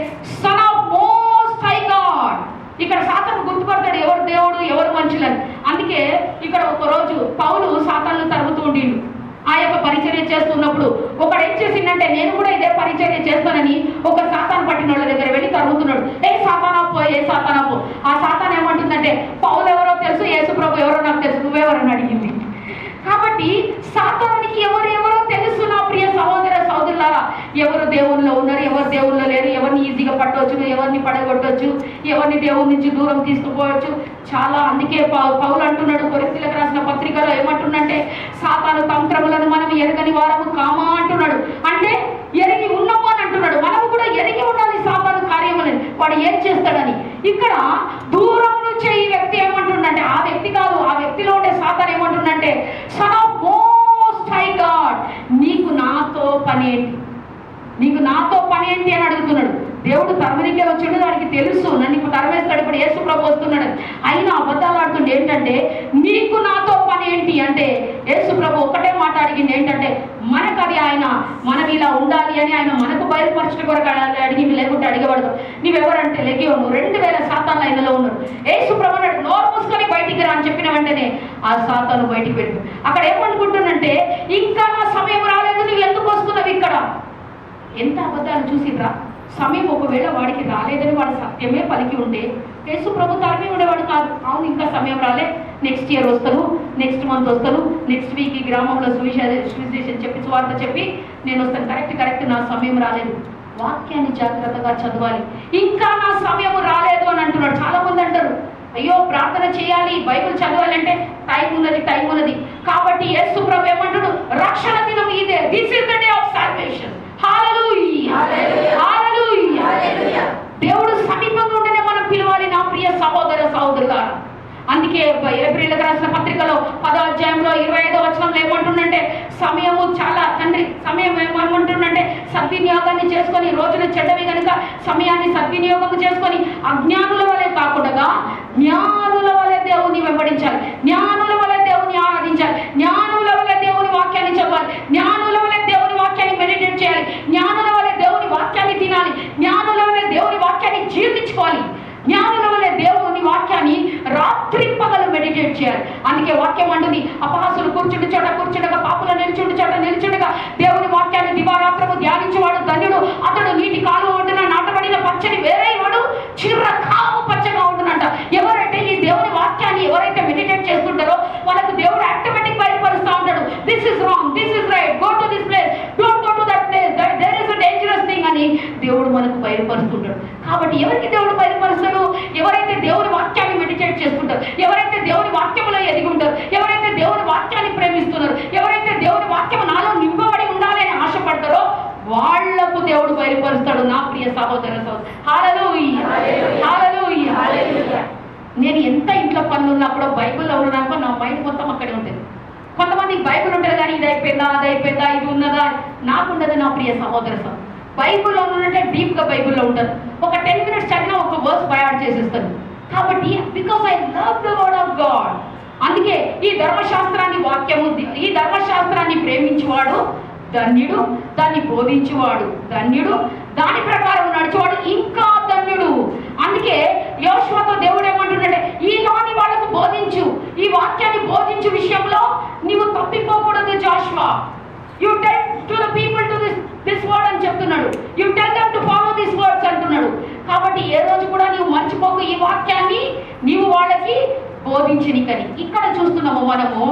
sun of most high God. ఇక్కడ సాతాను గుర్తుపడతాడు ఎవరు దేవుడు ఎవరు మనుషులని. అందుకే ఇక్కడ ఒక రోజు పౌలు సాతాను తరుగుతూ ఉండిండు. ఆ యొక్క పరిచర్య చేస్తున్నప్పుడు ఒకడు ఏం చేసిందంటే, నేను కూడా ఇదే పరిచర్య చేస్తానని ఒక సాతాను పట్టిన వాళ్ళ దగ్గర వెళ్ళి తరుగుతున్నాడు. ఏ సాతానాపో, ఏ సాతానాపో. ఆ సాతాను ఏమంటుందంటే, పౌలు ఎవరో తెలుసు, యేసు ప్రభు ఎవరో నాకు తెలుసు, నువ్వెవరని అడిగింది. కాబట్టి సాతానునికి ఎవరెవరో తెలుసు. నా ప్రియ సహోదర సహోదరులారా, ఎవరు దేవుల్లో ఉన్నారు, ఎవరు దేవుల్లో లేరు, ఎవరిని ఈజీగా పట్టవచ్చు, ఎవరిని పడగొట్టవచ్చు, ఎవరిని దేవుడి నుంచి దూరం తీసుకుపోవచ్చు చాలా. అందుకే పౌలు అంటున్నాడు కొరింథీయులకు రాసిన పత్రికలో ఏమంటున్నంటే, సాతాను తంత్రములను మనం ఎరగని వారము కామా అంటున్నాడు. అంటే ఎరిగి ఉన్నాము అని అంటున్నాడు. మనము కూడా ఎరిగి ఉండాలి సాతాను కార్యములని, వాడు ఏం చేస్తాడని. ఇక్కడ దూరం నుంచి ఈ వ్యక్తి ఏమంటుండంటే, ఆ వ్యక్తి కాదు, ఆ వ్యక్తిలో ఉండే సాతాను ఏమంటుండంటే, son of most high God, నీకు నాతో పని ఏంటి, నీకు నాతో పని ఏంటి అని అడుగుతున్నాడు. దేవుడు తరమనికే వచ్చాడు, దానికి తెలుసు నన్ను ఇప్పుడు తరమేస్తాడు, ఇప్పుడు యేసు ప్రభు వస్తున్నాడు. అయినా అబద్ధాలు ఆడుతుండే ఏంటంటే, నీకు నాతో పని ఏంటి అంటే, యేసు ప్రభు ఒకటే మాట అడిగింది ఏంటంటే, మనకు అది ఆయన మనం ఇలా ఉండాలి అని ఆయన మనకు బయలుపరచడం కొరకు అడిగింది, లేకుంటే అడిగబడదు. నీవెవరంటే లెగియోను 2000 సాతాన్లు ఆయనలో ఉన్నారు. యేసు ప్రభు నోరు మూసుకొని బయటికి రా అని చెప్పిన వెంటనే ఆ సాతాను బయటికి పెట్టు. అక్కడ ఏమనుకుంటున్నంటే, ఇంకా నా సమయం రాలేదు, నువ్వు ఎందుకు వస్తున్నావు ఇక్కడ. ఎంత అబద్ధాలు చూసిరా. సమయం ఒకవేళ వాడికి రాలేదని వాడు సత్యమే పలికి ఉంటే యేసు ప్రభు తరమే ఉండేవాడు కాదు. అవును ఇంకా సమయం రాలే, నెక్స్ట్ ఇయర్ వస్తాను, నెక్స్ట్ మంత్ వస్తాను, నెక్స్ట్ వీక్ ఈ గ్రామంలో సువిశేషం చెప్పి సువార్త చెప్పి నేను వస్తాను. కరెక్ట్ నా సమయం రాలేదు. వాక్యాన్ని జాగ్రత్తగా చదవాలి. ఇంకా నా సమయం రాలేదు అని అంటున్నాడు. చాలా మంది అంటారు, అయ్యో ప్రార్థన చేయాలి, బైబిల్ చదవాలి అంటే టైం ఉన్నది. కాబట్టి యేసు ప్రభు ఏమంటాడు, రక్షణ దినం ఇదే, this is the day of salvation. హల్లెలూయా, హల్లెలూయా. దేవుడు సమీపంగా ఉండనే మనం పిలవాలి నా ప్రియ సహోదర సహోదరులారా. అందుకే ఏప్రిల్కి రాసిన పత్రికలో 10వ అధ్యాయంలో 25వ వచనంలో ఏమంటుందంటే, సమయము చాలా తండ్రి, సమయం ఏమంటుందంటే సద్వినియోగాన్ని చేసుకొని, రోజులు చెడ్డవి కనుక సమయాన్ని సద్వినియోగం చేసుకొని అజ్ఞానుల వలె కాకుండా జ్ఞానుల వలె దేవుని వెంబడించాలి, జ్ఞానుల వలె దేవుని ఆరాధించాలి, జ్ఞానుల వలె దేవుని వాక్యాన్ని చదవాలి, జ్ఞానుల వలె దేవుని వాక్యాన్ని మెడిటేట్ చేయాలి, జ్ఞానుల వలె దేవుని వాక్యాన్ని తినాలి, జ్ఞానుల వలె దేవుని వాక్యాన్ని జీర్ణించుకోవాలి, జ్ఞానుల వలె దేవుని వాక్యాన్ని రాత్రి పగలు మెడిటేట్ చేయాలి. అందుకే వాక్యం అంటుంది, అపహాసులు కూర్చుండగా పాపులు నిల్చుండగా దేవుని వాక్యాన్ని దివారాత్రము ధ్యానించేవాడు ధన్యుడు, అతడు నీటి కాలువ ఒడ్డున నాటబడిన పచ్చని వేరేవాడు చిర్రకావు పచ్చగా ఉంటున్నట. ఎవరైతే ఈ దేవుని వాక్యాన్ని ఎవరైతే మెడిటేట్ చేస్తుంటారో వాళ్ళకు దేవుడు ఆటోమేటిక్ బయలుపరుస్తూ ఉంటాడు. This is wrong, this is right, go to this place, don't go to that place, there is a dangerous thing అని దేవుడు మనకు బయలుపరుస్తుంటాడు. కాబట్టి ఎవరికి దేవుడు బయలుపరుస్తాడు? ఎవరైతే దేవుని వాక్యాన్ని మెడిటేట్ చేసుకుంటారు, ఎవరైతే దేవుని వాక్యములో ఎదిగి ఉంటారు, ఎవరైతే దేవుని వాక్యాన్ని ప్రేమిస్తున్నారు, ఎవరైతే దేవుని వాక్యం నాలో నింపబడి ఉండాలి అని ఆశపడతారో వాళ్లకు దేవుడు బయలుపరుస్తాడు నా ప్రియ సహోదర సహోదరు. హల్లెలూయా, హల్లెలూయా. నేను ఎంత ఇంట్లో పనులు ఉన్నప్పుడు బైబిల్లో ఉన్నాకో నా మైండ్ మొత్తం అక్కడే ఉంటుంది. కొంతమందికి బైబిల్ ఉంటుంది కానీ ఇది అయిపోయిందా ఇది ఉన్నదా, నాకుండదు నా ప్రియ సహోదర సహోదరు. బైబిల్లో ఉన్నట్టే డీప్గా బైబిల్లో ఉంటుంది. ఒక 10 minutes చదివినా ఒక వర్స్ బయాడ్ చేసేస్తాను. కాబట్టి because I love the word of God. అందుకే ఈ ధర్మశాస్త్రాన్ని ప్రేమించేవాడు ధన్యుడు, దాన్ని బోధించేవాడు ధన్యుడు, దాని ప్రకారం నడిచేవాడు ఇంకా ధన్యుడు. అందుకే యోషువతో దేవుడు ఏమంటున్నాడే, ఈ లాని వాళ్ళకు బోధించు, ఈ వాక్యాన్ని బోధించు విషయంలో నీవు తప్పిపోకూడదు Joshua. You tell to the people to this word అని చెప్తున్నాడు. You tell them to follow this words అంటున్నాడు. కాబట్టి ఏ రోజు కూడా నీవు మర్చిపోకు, ఈ వాక్యాన్ని నీవు వాళ్ళకి బోధించనికని. ఇక్కడ చూస్తున్నాము మనము,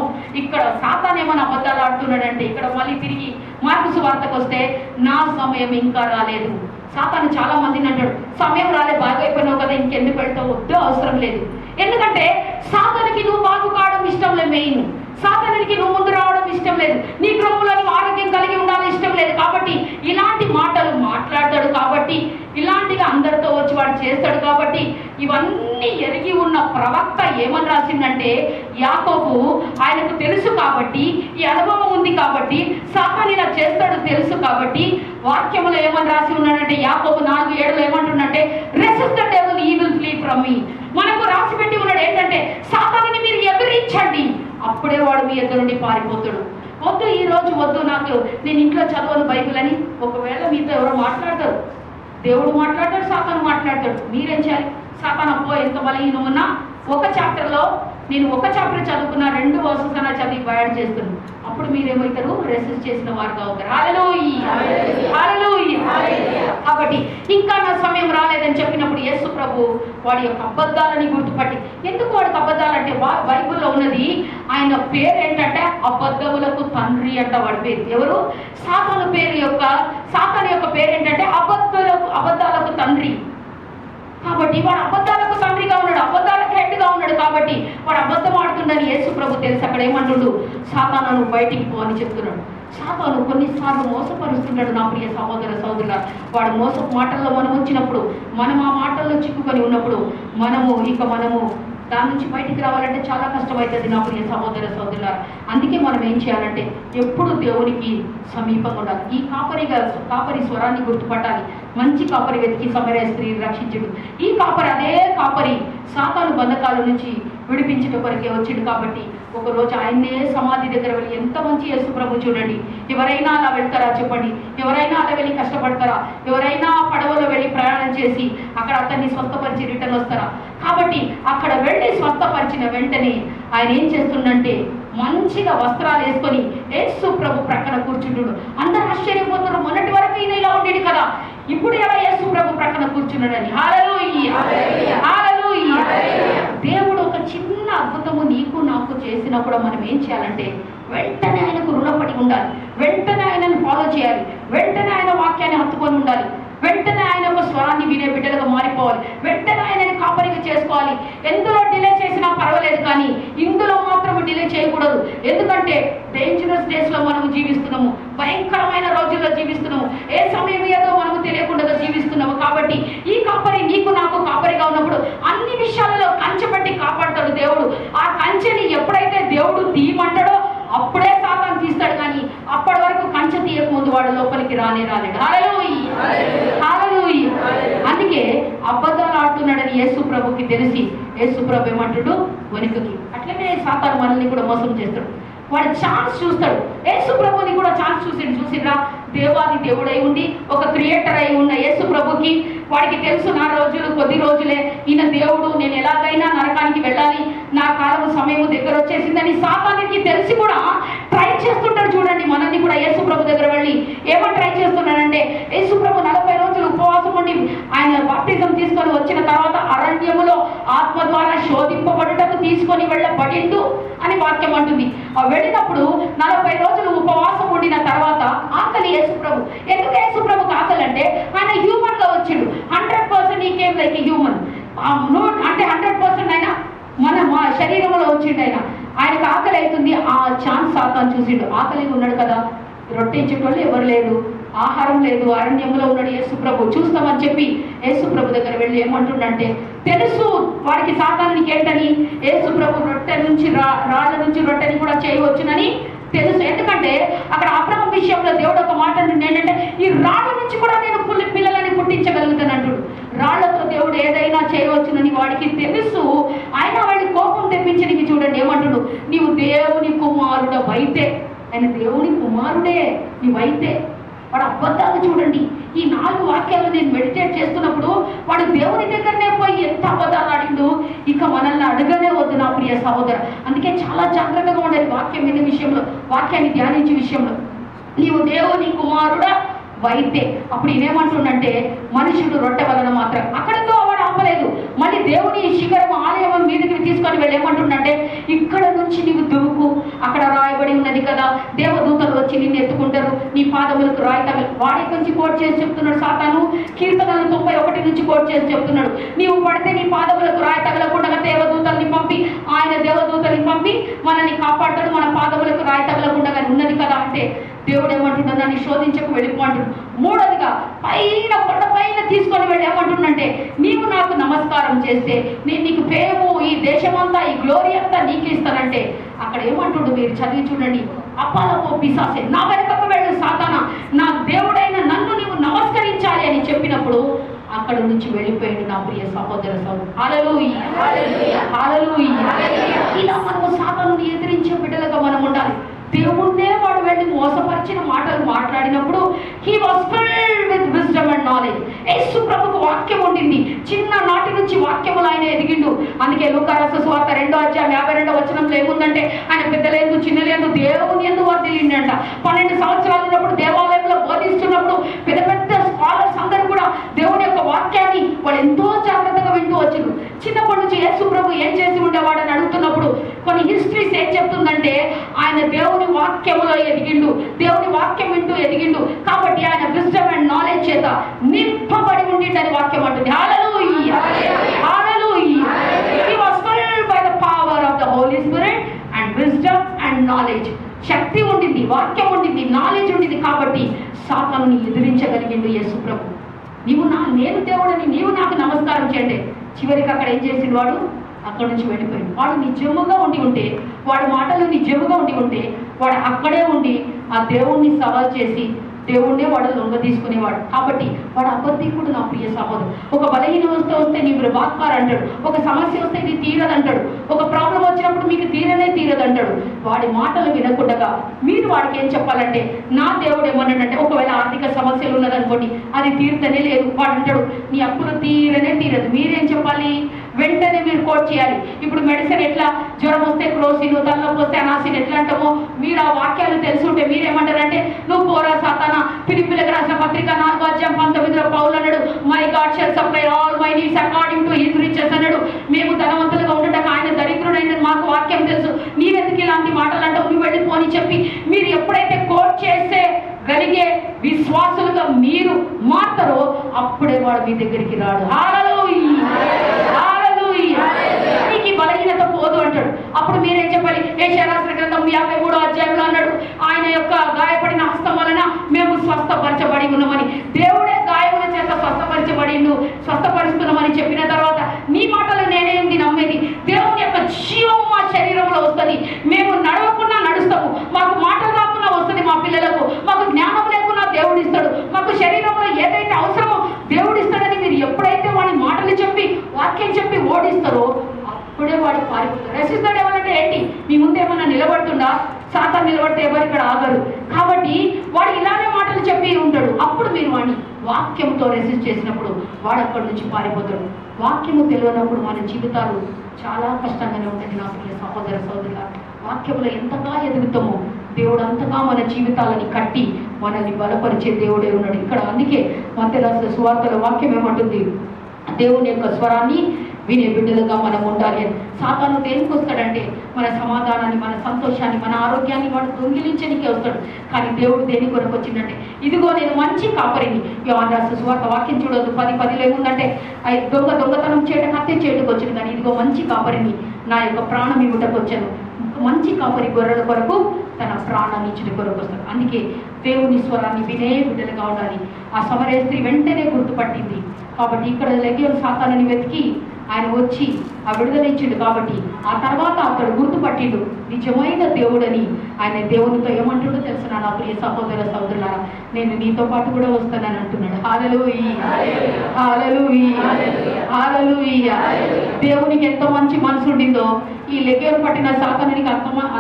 ఇక్కడ సాతాను ఏమైనా అబద్ధాలు ఆడుతున్నాడంటే, ఇక్కడ మళ్ళీ తిరిగి మార్కు సువార్తకు వస్తే నా సమయం ఇంకా రాలేదు. సాతాను చాలా మందిని అంటాడు, సమయం రాలే, బాగా అయిపోయినావు కదా, ఇంకెందుకు పెడతావు, వద్దు, అవసరం లేదు. ఎందుకంటే సాతానికి నువ్వు బాగు కావడం ఇష్టం లేదు. మెయిన్ సాతానికి నువ్వు ముందు రావడం ఇష్టం లేదు, నీ క్రమంలో నువ్వు ఆరోగ్యం కలిగి ఉండాలని ఇష్టం లేదు. కాబట్టి ఇలాంటి మాటలు మాట్లాడతాడు, కాబట్టి ఇలాంటిగా అందరితో వచ్చి వాడు చేస్తాడు. కాబట్టి ఇవన్నీ ఇవన్నీ ఎరిగి ఉన్న ప్రవక్త ఏమని రాసిందంటే, యాకోబు ఆయనకు తెలుసు కాబట్టి, ఈ అనుభవం ఉంది కాబట్టి, సాతాను ఇలా చేస్తాడు తెలుసు కాబట్టి, వాక్యములో ఏమని రాసి ఉన్నాడంటే, యాకోబు 4:7 ఏమంటున్నంటే, resist the devil he will flee from me. మనకు రాసి పెట్టి ఉన్నాడు ఏంటంటే, సాతానుని మీరు ఎదిరించండి, అప్పుడే వాడు మీ ఎదురు నుండి పారిపోతాడు. వద్దు, ఈ రోజు వద్దు, నాకు నేను ఇంట్లో చదవను బైబిల్ అని ఒకవేళ మీతో ఎవరో మాట్లాడతారు, దేవుడు మాట్లాడతాడు, సాతాను మాట్లాడతాడు. మీరేం చేయాలి? సాతాను అబ్బో ఎంత బలహీనం ఉన్నా ఒక చాప్టర్లో నేను ఒక చాప్టర్ చదువుకున్నా 2 వర్సెస్ అన్నా చదివి బయాడ్ చేస్తున్నాను. అప్పుడు మీరేమవుతారు? రెసిస్ట్ చేసిన వారుగా అవుతారు. హల్లెలూయా, హల్లెలూయా. కాబట్టి ఇంకా నా సమయం రాలేదని చెప్పినప్పుడు యేసు ప్రభు వాడి యొక్క అబద్ధాలని గుర్తుపట్టి, ఎందుకు వాడికి అబద్ధాలంటే బైబిల్లో ఉన్నది ఆయన పేరు ఏంటంటే అబద్ధములకు తండ్రి అంట. వాడి పేరు ఎవరు? సాతాను యొక్క పేరు ఏంటంటే అబద్ధాలకు తండ్రి. కాబట్టి వాడు అబద్ధాలకు తండ్రిగా ఉన్నాడు, అబద్ధాలకు హెడ్గా ఉన్నాడు. కాబట్టి వాడు అబద్ధం ఆడుతుండని యేసు ప్రభు తెలిసి అక్కడ ఏమంటుండు, సాతాను బయటికి పో అని చెప్తున్నాడు. సాతాను కొన్నిసార్లు మోసపరుస్తున్నాడు నా ప్రియ సహోదర సహోదరుల. వాడు మోసపు మాటల్లో మనం వచ్చినప్పుడు, మనం ఆ మాటల్లో చిక్కుకొని ఉన్నప్పుడు మనము దాని నుంచి బయటికి రావాలంటే చాలా కష్టమవుతుంది నా ప్రియ సహోదర సహోదరుల. అందుకే మనం ఏం చేయాలంటే ఎప్పుడు దేవునికి సమీపంగా ఉండాలి. ఈ కాపరి స్వరాన్ని గుర్తుపట్టాలి. మంచి కాపరి వెతికి సమరయ స్త్రీ రక్షించుడు. ఈ కాపరి అదే కాపరి సాతాను బంధకాల నుంచి విడిపించడం కొరకే వచ్చిండు. కాబట్టి ఒకరోజు ఆయన్నే సమాధి దగ్గర వెళ్ళి, ఎంత మంచి యేసు ప్రభు చూడండి. ఎవరైనా అలా వెళ్తారా చెప్పండి? ఎవరైనా అలా వెళ్ళి కష్టపడతారా? ఎవరైనా పడవలో వెళ్ళి ప్రయాణం చేసి అక్కడ అతన్ని స్వస్థపరిచి రిటర్న్ వస్తారా? కాబట్టి అక్కడ వెళ్ళి స్వస్థపరిచిన వెంటనే ఆయన ఏం చేస్తుండంటే మంచిగా వస్త్రాలు వేసుకొని యేసు ప్రభు ప్రక్కన కూర్చుంటుడు. అందరూ ఆశ్చర్యపోతున్నారు, మొన్నటి వరకు ఈయన ఇలా ఉండేది కదా, ఇప్పుడు ఎలా యేసు ప్రభు ప్రక్కన కూర్చున్నాడని. హల్లెలూయా, హల్లెలూయా. దేవుడు ఒక చిన్న అద్భుతము నీకు నాకు చేసినప్పుడు మనం ఏం చేయాలంటే వెంటనే ఆయనకు రుణపడి ఉండాలి, వెంటనే ఆయనను ఫాలో చేయాలి, వెంటనే ఆయన వాక్యాన్ని హత్తుకొని ఉండాలి, వెంటనే ఆయన ఒక స్వరాన్ని వినే బిడ్డలుగా మారిపోవాలి, వెంటనే ఆయనని కాపరిగా చేసుకోవాలి. ఎందులో డిలే చేసినా పర్వాలేదు, కానీ ఇందులో మాత్రం డిలే చేయకూడదు. ఎందుకంటే డేంజరస్ డేస్లో మనము జీవిస్తున్నాము, భయంకరమైన రోజుల్లో జీవిస్తున్నాము, ఏ సమయం ఏదో మనము తెలియకుండా జీవిస్తున్నాము. కాబట్టి ఈ కాపరి నీకు నాకు కాపరిగా ఉన్నప్పుడు అన్ని విషయాలలో కంచె పెట్టి కాపాడతాడు దేవుడు. ఆ కంచెని ఎప్పుడైతే దేవుడు తీయమంటాడో అప్పుడే సాతాను తీస్తాడు, కానీ అప్పటి వరకు కంచె తీయక ముందు వాడు లోపలికి రాలేడు. హల్లెలూయా, హల్లెలూయా. అందుకే అబద్ధాలు ఆడుతున్నాడని యేసు ప్రభుకి తెలిసి యేసు ప్రభు ఏమంటాడు, వెనుకకి. అట్లనే సాతాను మనల్ని కూడా మోసం చేస్తాడు. వాడు ఛాన్స్ చూస్తాడు. యేసు ప్రభుని కూడా ఛాన్స్ చూసిండ్రా. దేవాది దేవుడై ఉండి ఒక క్రియేటర్ అయి ఉన్న యేసు ప్రభుకి వాడికి తెలుసు, నా రోజులు కొద్ది రోజులే, ఈయన దేవుడు, నేను ఎలాగైనా నరకానికి వెళ్ళాలి, నా కాలం సమయం దగ్గర వచ్చేసిందని సాతానికి తెలిసి కూడా ట్రై చేస్తుంటాడు. చూడండి, మనల్ని కూడా యేసు ప్రభు దగ్గర వెళ్ళి ఏమని ట్రై చేస్తున్నాడంటే, యేసు ప్రభు 40 రోజులు ఉపవాసం ఉండి ఆయన బాప్టిజం తీసుకొని వచ్చిన తర్వాత అరణ్యములో ఆత్మ ద్వారా శోధింపబడుటకు తీసుకొని వెళ్ళబడిండు అని వాక్యం అంటుంది. వెళ్ళినప్పుడు 40 రోజులు ఉపవాసం ఉండిన తర్వాత ఆకలి యేసు ప్రభు. ఎందుకు యేసు ప్రభుకి ఆకలి అంటే ఆయన హ్యూమన్ గా వచ్చిండు. 100% ఈ కేమ్ లైక్ హ్యూమన్, అంటే 100% ఆయన మా శరీరంలో వచ్చిండు. ఆయనకు ఆకలి అవుతుంది. ఆ ఛాన్స్ సాతాను చూసిండు. ఆకలిగా ఉన్నాడు కదా, రొట్టె ఇచ్చేటోళ్ళు ఎవరు లేరు, ఆహారం లేదు, అరణ్యంలో ఉన్నాడు యేసు ప్రభు. చూస్తామని చెప్పి యేసు ప్రభు దగ్గర వెళ్ళి ఏమంటుండంటే, తెలుసు వాడికి సాతానునికి ఏంటని, యేసు ప్రభు రొట్టె నుంచి రాళ్ళ నుంచి రొట్టెని కూడా చేయవచ్చునని తెలుసు. ఎందుకంటే అక్కడ అబ్రహాం విషయంలో దేవుడు ఒక మాట ఏంటంటే, ఈ రాళ్ళ నుంచి కూడా నేను పిల్లలని పుట్టించగలుగుతాను అంటుడు. రాళ్లతో దేవుడు ఏదైనా చేయవచ్చునని వాడికి తెలుసు. ఆయన వాడిని కోపం తెప్పించడానికి చూడండి ఏమంటుడు, నీవు దేవుని కుమారుడవైతే, ఆయన దేవుని కుమారుడే నీవైతే. వాడు అబద్ధాలు చూడండి. ఈ 4 వాక్యాలు నేను మెడిటేట్ చేస్తున్నప్పుడు వాడు దేవుని దగ్గరనే పోయి ఎంత అబద్ధాలు ఆడిండు. ఇక మనల్ని అడగనే వద్దు నా ప్రియ సహోదర. అందుకే చాలా జాగ్రత్తగా ఉండాలి వాక్యం వినే విషయంలో, వాక్యాన్ని ధ్యానించే విషయంలో. నీవు దేవుని కుమారుడా వైతే, అప్పుడు ఇదేమంటుండంటే మనుషుడు రొట్టె వలన మాత్రం. అక్కడతో వాడు ఆపలేదు, మళ్ళీ దేవుని శిఖరం ఆలయం మీదకి తీసుకొని వెళ్ళి ఏమంటుండంటే, ఇక్కడ నుంచి నీవు దురుకు, అక్కడ రాయబడి ఉన్నది కదా, దేవదూతలు వచ్చి నిన్ను ఎత్తుకుంటారు, నీ పాదములకు రాయి తగలి. వాడి నుంచి కోట్ చేసి చెప్తున్నాడు సాతాను. కీర్తనలు 91 నుంచి కోట్ చేసి చెప్తున్నాడు, నీవు పడితే నీ పాదములకు రాయి తగలకుండా దేవదూతల్ని పంపి, ఆయన దేవదూతల్ని పంపి మనల్ని కాపాడతాడు, మన పాదములకు రాయి తగలకుండా ఉన్నది కదా అంటే అంటే దేవుడు ఏమంటున్నాడు, నన్ను శోధించకు వెళ్ళిపో అంటున్నాడు. మూడోదిగా పైన కొండ పైన తీసుకొని వెళ్ళి ఏమంటుండంటే, నీవు నాకు నమస్కారం చేస్తే నేను నీకు ఫేము, ఈ దేశమంతా, ఈ గ్లోరీ అంతా నీకు ఇస్తానంటే అక్కడ ఏమంటుండు మీరు చదివి చూడండి. అపాలకో పిశాసే, నా వెనుకకు వెళ్ళు సాతానా, నా దేవుడైన నన్ను నీవు నమస్కరించాలి అని చెప్పినప్పుడు అక్కడ నుంచి వెళ్ళిపోయాడు నా ప్రియ సహోదర సహోదరు. హల్లెలూయా, హల్లెలూయా. ఇలా మనము సాతానుని ఎదిరించే బిడ్డలుగా మనం ఉండాలి. దేవుణ్ణే వాడు వెళ్ళి మోసపరిచిన మాటలు మాట్లాడినప్పుడు he was filled with wisdom and knowledge. యేసు ప్రభుకు వాక్యం ఉండింది, చిన్న నాటి నుంచి వాక్యములు ఆయన ఎదిగిండు. అందుకే లూకా రాసిన సువార్త 2వ అధ్యాయం 52వ వచనంలో ఏముందంటే, ఆయన పెద్దలేందు చిన్నలేందు దేవుని యందు వర్ధిల్లిండంట. 12 సంవత్సరాలు ఉన్నప్పుడు దేవాలయంలో బోధిస్తున్నప్పుడు పెద్ద పెద్ద స్కాలర్స్ అందరూ కూడా దేవుని యొక్క వాక్యాన్ని వాళ్ళు ఎంతో జాగ్రత్తగా వింటూ వచ్చారు. చిన్నప్పటి నుంచి యేసు ప్రభు ఏం చేసి ఉండేవాడని అడుగుతున్నప్పుడు కొన్ని హిస్టరీస్ ఏం చెప్తుందంటే, ఆయన దేవుని వాక్యములో ఎదిగిండు, దేవుని వాక్యం వింటూ ఎదిగిండు. కాబట్టి ఆయన విజ్డమ్ అండ్ నాలెడ్జ్ చేత నింపబడి ఉండిండని వాక్యం అంటుంది. Hallelujah, hallelujah. He was filled by the power of the Holy Spirit and wisdom and knowledge. శక్తి ఉండింది, వాక్యం ఉండింది, నాలెడ్జ్ ఉండింది. కాబట్టి సాతానుని ఎదిరించగలిగిండు యేసు ప్రభు. నేను దేవుడని నీవు నాకు నమస్కారం చేయండి. చివరికి అక్కడ ఏం చేసిండు వాడు, అక్కడ నుంచి వెళ్ళిపోయాడు. వాడు నిజముగా ఉండి ఉంటే, వాడి మాటలు నిజముగా ఉండి ఉంటే వాడు అక్కడే ఉండి ఆ దేవుణ్ణి సవాల్ చేసి దేవుణ్ణే వాడు లొంగ తీసుకునేవాడు. కాబట్టి వాడు అబద్ధికుడు నా ప్రియ సహోదరు. ఒక బలహీన వస్తే నీవు వాక్కారు అంటాడు, ఒక సమస్య వస్తే ఇది తీరదంటాడు, ఒక ప్రాబ్లం వచ్చినప్పుడు మీకు తీరదంటాడు. వాడి మాటలు వినకుండా మీరు వాడికి ఏం చెప్పాలంటే, నా దేవుడు ఏమన్నాడంటే, ఒకవేళ ఆర్థిక సమస్యలు ఉన్నదనుకోండి, అది తీర్తనే లేదు. వాడు అంటాడు నీ అప్పులు తీరదు. మీరేం చెప్పాలి, వెంటనే మీరు కోట్ చేయాలి. ఇప్పుడు మెడిసిన్ ఎట్లా, జ్వరం వస్తే క్రోసిన్, తలనొప్పి వస్తే అనాసిన్ ఎట్లా అంటామో, మీరు ఆ వాక్యాలు తెలుసుంటే మీరేమంటారంటే, నువ్వు పోరా సాతానా. ఫిలిప్పీయులకు రాసిన పత్రిక 4వ అధ్యాయం 19లో పౌలు అన్నాడు, my God shall supply all my needs according to his riches అన్నాడు. మేము ధనవంతులుగా ఉండటం ఆయన దరిద్రుడైన మాకు వాక్యం తెలుసు. నీవెందుకు ఇలాంటి మాటలు అంటావు, నువ్వు వెళ్ళిపోని చెప్పి మీరు ఎప్పుడైతే కోట్ చేస్తే గలిగే విశ్వాసులుగా మీరు మారుతారో అప్పుడే వాడు మీ దగ్గరికి రాడు. హల్లెలూయా, హల్లెలూయా. నీకు బలహీనత పోదు అంటాడు. అప్పుడు మీరేం చెప్పాలి, యెషయా రాసిన గ్రంథం 53వ అధ్యాయంలో అన్నాడు, ఆయన యొక్క గాయపడిన హస్తం వలన మేము స్వస్థపరచబడి ఉన్నామని. దేవుడే గాయముల చేత స్వస్థపరుస్తున్నామని చెప్పిన తర్వాత నీ మాటలు నేనేంది నమ్మేది, దేవుని యొక్క జీవం మా శరీరంలో వస్తుంది. మేము నడవకుండా నడుస్తాము, మాకు మాటలు రాకుండా వస్తుంది మా పిల్లలకు, మాకు జ్ఞానం లేకుండా దేవుడు ఇస్తాడు, మాకు శరీరంలో ఏదైతే అవసరమో దేవుడు ఇస్తాడని మీరు ఎప్పుడైతే వాడి మాటలు చెప్పి వాక్యం చెప్పి ఓడిస్తారో అప్పుడే వాడు పారిపోతాడు. రెసిస్తాడు ఏమనంటే ఏంటి, మీ ముందు ఏమన్నా నిలబడుతుందా, సాతాను నిలబడితే ఎవరు ఇక్కడ ఆగరు. కాబట్టి వాడు ఇలానే మాటలు చెప్పి ఉంటాడు. అప్పుడు మీరు వాడిని వాక్యంతో రెసిస్ట్ చేసినప్పుడు వాడు అక్కడి నుంచి పారిపోతాడు. వాక్యము తెలియనప్పుడు మన జీవితాలు చాలా కష్టంగానే ఉంటుంది నా ప్రియ సహోదర సహోదరుల. వాక్యంలో ఎంతగా ఎదుగుతామో దేవుడు అంతగా మన జీవితాలని కట్టి మనల్ని బలపరిచే దేవుడే ఉన్నాడు ఇక్కడ. అందుకే మత్తయి రాసిన సువార్తలో వాక్యం ఏమంటుంది, దేవుని యొక్క స్వరాన్ని వినే బిడ్డలుగా మనం ఉండాలి అని. సాతాను దేనికి వస్తాడంటే మన సమాధానాన్ని, మన సంతోషాన్ని, మన ఆరోగ్యాన్ని వాడు దొంగిలించడానికి వస్తాడు. కానీ దేవుడు దేని కొరకు వచ్చిందంటే, ఇదిగో నేను మంచి కాపరిని. యోహాను రాసిన సువార్త వాక్యం చూడదు 10:10 ఏముందంటే, దొంగతనం చేయడం హత్య చేయడానికి వచ్చింది, కానీ ఇదిగో మంచి కాపరిని, నా యొక్క ప్రాణం ఇవ్వటకు వచ్చాను. మంచి కాపరి గొర్రెల కొరకు తన ప్రాణాన్ని ఇచ్చిన కొరకు వస్తాడు. అందుకే దేవుని స్వరాన్ని వినే బిడ్డలుగా ఉండాలి. ఆ సమరయ స్త్రీ వెంటనే గుర్తుపట్టింది. కాబట్టి ఇక్కడ లెగియోను సాతానుని వెతికి ఆయన వచ్చి ఆ విడుదల ఇచ్చిండు. కాబట్టి ఆ తర్వాత అతడు గుర్తుపట్టిండు నిజమైన దేవుడని. ఆయన దేవునితో ఏమంటుండో తెలుసు నా ప్రియ సహోదర సహోదరులారా, నేను నీతో పాటు కూడా వస్తానని అంటున్నాడు. హల్లెలూయా, హల్లెలూయా, హల్లెలూయా. దేవునికి ఎంత మంచి మనసు ఉండిందో ఈ లెగియోను పట్టిన సాతానునికి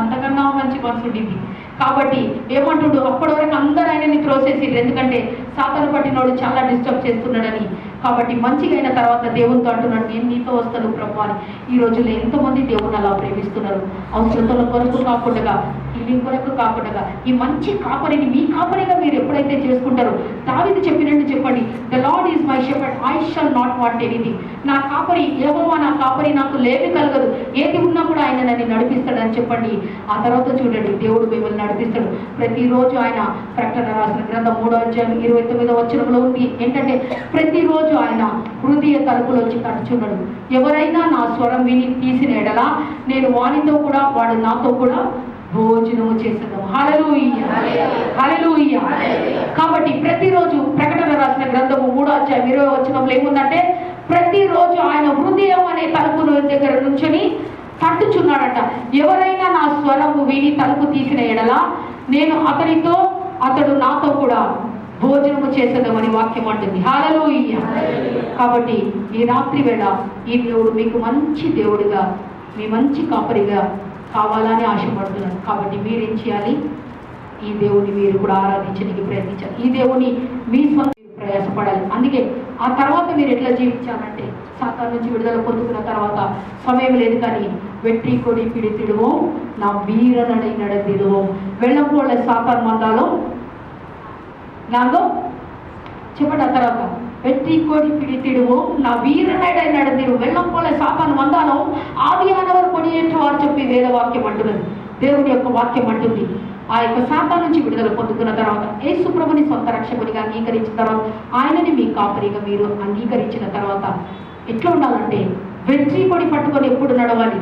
అంతకన్నా మంచి మనసు ఉండింది. కాబట్టి ఏమంటుడు, అప్పటి వరకు అందరూ ఆయనని త్రోసేసిండ్రు, ఎందుకంటే సాతాను పట్టినోడు చాలా డిస్టర్బ్ చేస్తున్నాడని. కాబట్టి మంచిగా అయిన తర్వాత దేవునితో అంటున్నాడు, నేను నీతో వస్తాను ప్రభు అని. ఈ రోజుల్లో ఎంతోమంది దేవుని అలా ప్రేమిస్తున్నారు, అవసరతల కొరకు కాకుండా, హీలింగ్ కొరకు కాకుండా, ఈ మంచి కాపరిని మీ కాపరిగా మీరు ఎప్పుడైతే చేసుకుంటారో, దావీదు చెప్పినట్టు చెప్పండి, the Lord is my shepherd, I shall not want anything. నా కాపరి యెహోవా, నా కాపరి, నాకు లేమి కలగదు, ఏది ఉన్నా కూడా ఆయన నన్ను నడిపిస్తాడని చెప్పండి. ఆ తర్వాత చూడండి, దేవుడు మిమ్మల్ని నడిపిస్తాడు. ప్రతిరోజు ఆయన ప్రకటన రాసిన గ్రంథం 3వ అధ్యాయం 29వ వచనంలో ఉంది ఏంటంటే, ప్రతిరోజు ఆయన హృదయ తలుపులు వచ్చి తడుచున్నాడు. ఎవరైనా నా స్వరం విని తీసిన ఎడలా నేను వానితో కూడా, వాడు నాతో కూడా భోజనము చేసేదాము. హల్లెలూయా, హల్లెలూయా. కాబట్టి ప్రతిరోజు ప్రకటన రాసిన గ్రంథము 3:20 ఏముందంటే, ప్రతిరోజు ఆయన హృదయం అనే తలుపు దగ్గర నుంచొని తట్టుచున్నాడట. ఎవరైనా నా స్వరము విని తలుపు తీసిన ఎడల నేను అతనితో, అతడు నాతో కూడా భోజనము చేసేదామని వాక్యం అంటుంది. హల్లెలూయా. కాబట్టి ఈ రాత్రి వేళ ఈ దేవుడు మీకు మంచి దేవుడిగా, మీ మంచి కాపరిగా కావాలని ఆశపడుతున్నాడు. కాబట్టి మీరేం చేయాలి? ఈ దేవుని మీరు కూడా ఆరాధించడానికి ప్రయత్నించాలి. ఈ దేవుని మీ స్వంత ప్రయాసపడాలి. అందుకే ఆ తర్వాత మీరు ఎట్లా జీవించాలంటే, సాతాను నుంచి విడుదల పొందుకున్న తర్వాత సమయం లేదు కానీ వెట్టి కొడి పిడితిడువో నా వీరనడై నడదిడువో వెళ్ళం పోలే సాతాను మందాలో నాగో చెప్పండి. ఆ తర్వాత వెట్టి కొడి పిడితిడువో నా వీరనడై నడదిరు వెళ్ళం పోలే సాతాను మందాలో ఆదియానవరు కొడియేట్టు వారు చెప్పి వేదవాక్యం అంటున్నది. దేవుని యొక్క వాక్యం అంటుంది. ఆ యొక్క సాతాను నుంచి విడుదల పొందుకున్న తర్వాత యేసు ప్రభుని సొంత రక్షకునిగా అంగీకరించిన తర్వాత, ఆయనని మీ కాపరిగా మీరు అంగీకరించిన తర్వాత ఎట్లా ఉండాలంటే, వెற்றி కొడి పట్టుకొని ఎప్పుడు నడవాలి,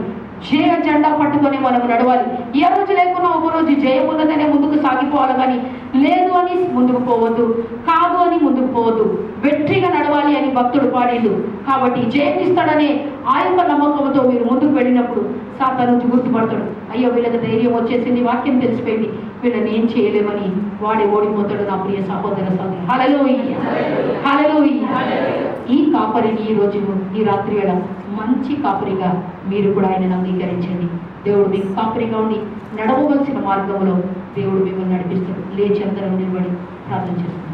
జయ జెండా పట్టుకొని మనం నడవాలి. ఏ రోజు లేకున్నా ఒక రోజు జయం ఉన్నదనే ముందుకు సాగిపోవాలి, కానీ లేదు అని ముందుకు పోవద్దు, కాదు అని ముందుకు పోవద్దు. వెట్రిగా నడవాలి అని భక్తుడు పాడిండు. కాబట్టి జయం ఇస్తాడనే ఆ యొక్క నమ్మకంతో మీరు ముందుకు వెళ్ళినప్పుడు సాతాను నుంచి గుర్తుపడతాడు. అయ్యో వీళ్ళకి ధైర్యం వచ్చేసింది, వాక్యం తెలిసిపోయింది, వీళ్ళని ఏం చేయలేమని వాడే ఓడిపోతాడు. నా ప్రియ సహోదర సహోదరి, హల్లెలూయా, హల్లెలూయా. ఈ కాపరిని ఈ రోజు ఈ రాత్రి వేళ మంచి కాపరిగా మీరు కూడా ఆయనను అంగీకరించండి. దేవుడు మీకు కాపరిగా ఉండి నడవవలసిన మార్గంలో దేవుడు మిమ్మల్ని నడిపిస్తాడు. లేచి అందరం నిలబడి ప్రార్థన చేస్తాం.